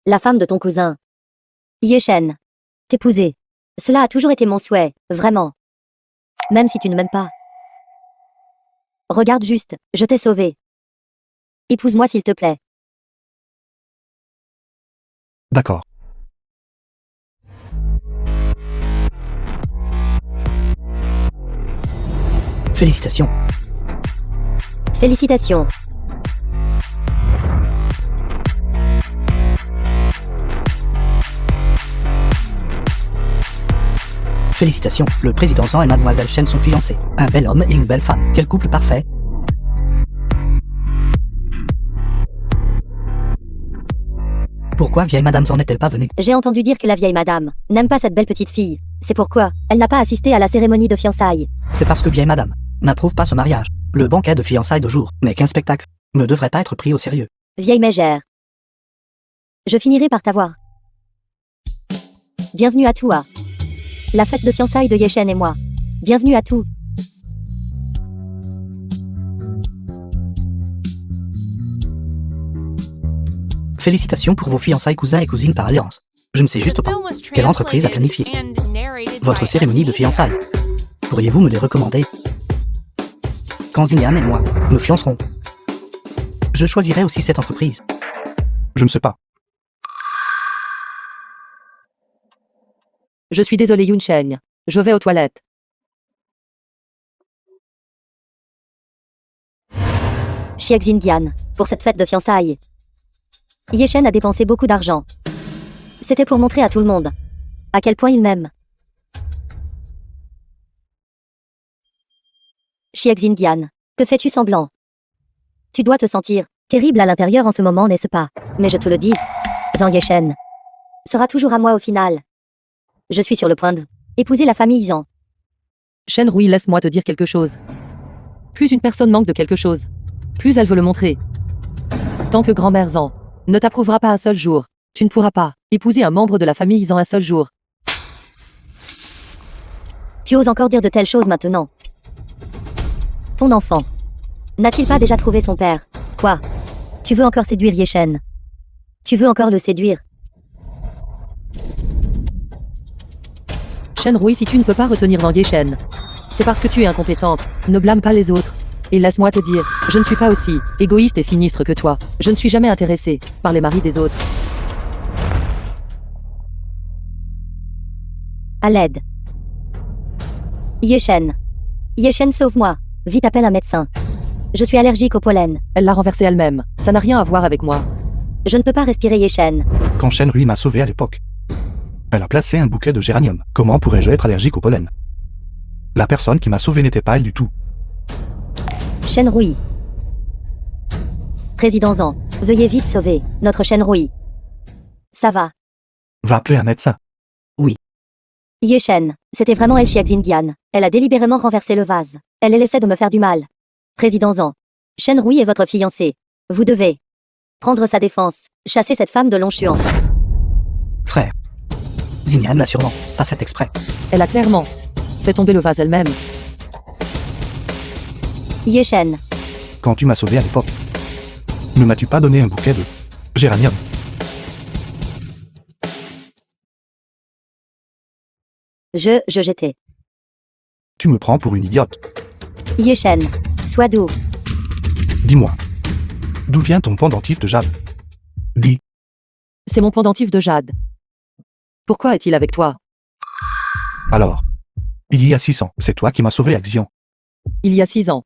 la femme de ton cousin. Yeshen. T'épouser. Cela a toujours été mon souhait, vraiment. Même si tu ne m'aimes pas. Regarde juste, je t'ai sauvé. Épouse-moi s'il te plaît. D'accord. Félicitations. Félicitations. Félicitations, le président Zhang et mademoiselle Chen sont fiancés. Un bel homme et une belle femme. Quel couple parfait. Pourquoi vieille madame Zhang n'est-elle pas venue? J'ai entendu dire que la vieille madame n'aime pas cette belle petite fille. C'est pourquoi elle n'a pas assisté à la cérémonie de fiançailles. C'est parce que vieille madame n'approuve pas ce mariage. Le banquet de fiançailles de jour n'est qu'un spectacle. Ne devrait pas être pris au sérieux. Vieille mégère. Je finirai par t'avoir. Bienvenue à toi. La fête de fiançailles de Yeshen et moi. Bienvenue à tout. Félicitations pour vos fiançailles cousins et cousines par alliance. Je ne sais juste pas quelle entreprise a planifié votre cérémonie de fiançailles. Pourriez-vous me les recommander? Quand Xinyan et moi nous fiancerons, je choisirai aussi cette entreprise. Je ne sais pas. Je suis désolé Yunchen. Je vais aux toilettes. Xie Xinyan, pour cette fête de fiançailles. Yeshen a dépensé beaucoup d'argent. C'était pour montrer à tout le monde à quel point il m'aime. Xie Xinyan, que fais-tu semblant? Tu dois te sentir terrible à l'intérieur en ce moment, n'est-ce pas? Mais je te le dis, Zhang Yeshen sera toujours à moi au final. Je suis sur le point d'épouser la famille Zhang. Shen Rui, laisse-moi te dire quelque chose. Plus une personne manque de quelque chose, plus elle veut le montrer. Tant que grand-mère Zhang ne t'approuvera pas un seul jour, tu ne pourras pas épouser un membre de la famille Zhang un seul jour. Tu oses encore dire de telles choses maintenant? Ton enfant n'a-t-il pas déjà trouvé son père? Quoi? Tu veux encore séduire Yeshen? Tu veux encore le séduire? Shen Rui, si tu ne peux pas retenir dans Yeshen, c'est parce que tu es incompétente. Ne blâme pas les autres. Et laisse-moi te dire, je ne suis pas aussi égoïste et sinistre que toi. Je ne suis jamais intéressée par les maris des autres. À l'aide. Yeshen. Yeshen, sauve-moi. Vite, appelle un médecin. Je suis allergique au pollen. Elle l'a renversé elle-même. Ça n'a rien à voir avec moi. Je ne peux pas respirer Yeshen. Quand Shen Rui m'a sauvé à l'époque, elle a placé un bouquet de géranium. Comment pourrais-je être allergique au pollen? La personne qui m'a sauvé n'était pas elle du tout. Shen Rui. Président Zhang, veuillez vite sauver notre Shen Rui. Ça va. Va appeler un médecin. Yeshen, c'était vraiment elle Xie Xinyan. Elle a délibérément renversé le vase. Elle essaie de me faire du mal. Président Zhang, Shen Rui est votre fiancé. Vous devez prendre sa défense, chasser cette femme de Longchuan. Frère. Xinyan l'a sûrement pas fait exprès. Elle a clairement fait tomber le vase elle-même. Yeshen, Quand tu m'as sauvé à l'époque, ne m'as-tu pas donné un bouquet de géranium? j'étais. Tu me prends pour une idiote. Yeshen, sois doux. Dis-moi. D'où vient ton pendentif de jade? Dis. C'est mon pendentif de jade. Pourquoi est-il avec toi? Alors. Il y a 6 ans, c'est toi qui m'as sauvé à Xian. Il y a 6 ans.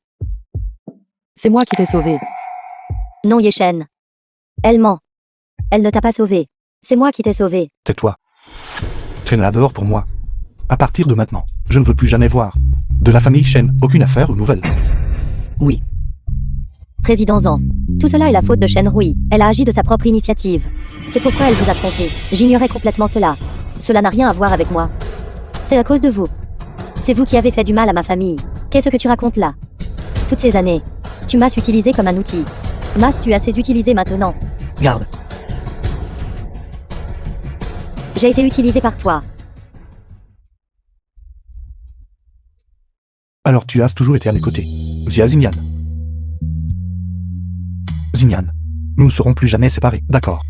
C'est moi qui t'ai sauvé. Non Yeshen. Elle ment. Elle ne t'a pas sauvé. C'est moi qui t'ai sauvé. Tais-toi. Traîne-la dehors pour moi. À partir de maintenant, je ne veux plus jamais voir de la famille Shen aucune affaire ou nouvelle. Oui. Président Zhang, tout cela est la faute de Shen Rui. Elle a agi de sa propre initiative. C'est pourquoi elle vous a trompé. J'ignorais complètement cela. Cela n'a rien à voir avec moi. C'est à cause de vous. C'est vous qui avez fait du mal à ma famille. Qu'est-ce que tu racontes là? Toutes ces années, tu m'as utilisé comme un outil. Tu assez utilisé maintenant. Garde. J'ai été utilisé par toi. Alors tu as toujours été à mes côtés. Via Xinyan. Xinyan. Nous ne serons plus jamais séparés, d'accord?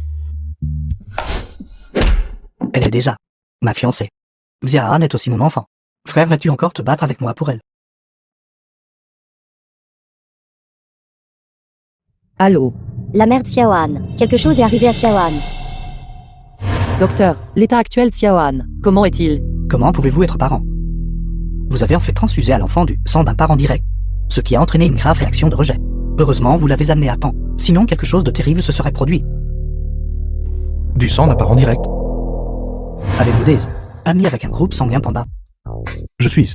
Elle est déjà ma fiancée. Xiahan est aussi mon enfant. Frère, vas-tu encore te battre avec moi pour elle? Allô? La mère de Xiaohan. Quelque chose est arrivé à Xiaohan. Docteur, l'état actuel de Xiaohan, comment est-il? Comment pouvez-vous être parent? Vous avez en fait transfusé à l'enfant du sang d'un parent direct, ce qui a entraîné une grave réaction de rejet. Heureusement, vous l'avez amené à temps, sinon quelque chose de terrible se serait produit. Du sang d'un parent direct. Avez-vous des amis avec un groupe sanguin panda? Je suis.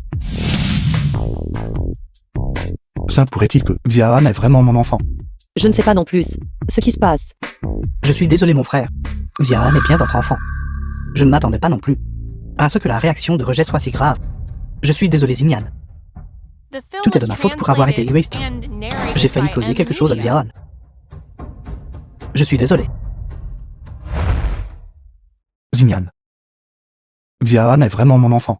Ça pourrait-il que Xiaohan est vraiment mon enfant? Je ne sais pas non plus. Ce qui se passe. Je suis désolé mon frère. Xiaohan est bien votre enfant. Je ne m'attendais pas non plus à ce que la réaction de rejet soit si grave. Je suis désolé Xinyan. The film Tout est de was ma faute pour avoir été translated égoïste. and narrated J'ai failli by causer M. quelque chose à Media. Xiaohan. Je suis désolé. Xinyan. Xiaohan est vraiment mon enfant.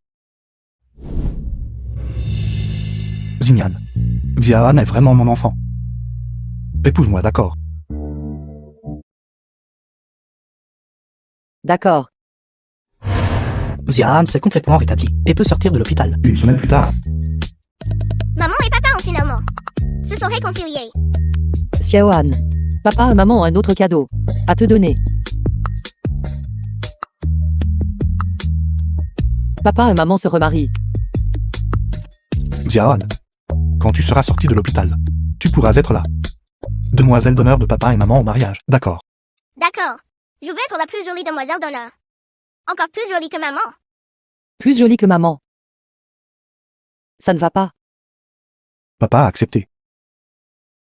Xinyan. Xiaohan est vraiment mon enfant. Épouse-moi, d'accord? D'accord. Xiaohan s'est complètement rétabli et peut sortir de l'hôpital. Une semaine plus tard, Maman et papa ont finalement se sont réconciliés. Xiaohan. Papa et maman ont un autre cadeau à te donner. Papa et maman se remarient. Xiaohan. Quand tu seras sorti de l'hôpital, tu pourras être là. Demoiselle d'honneur de papa et maman au mariage, d'accord? D'accord. Je veux être la plus jolie demoiselle d'honneur. Encore plus jolie que maman. Plus jolie que maman. Ça ne va pas. Papa a accepté.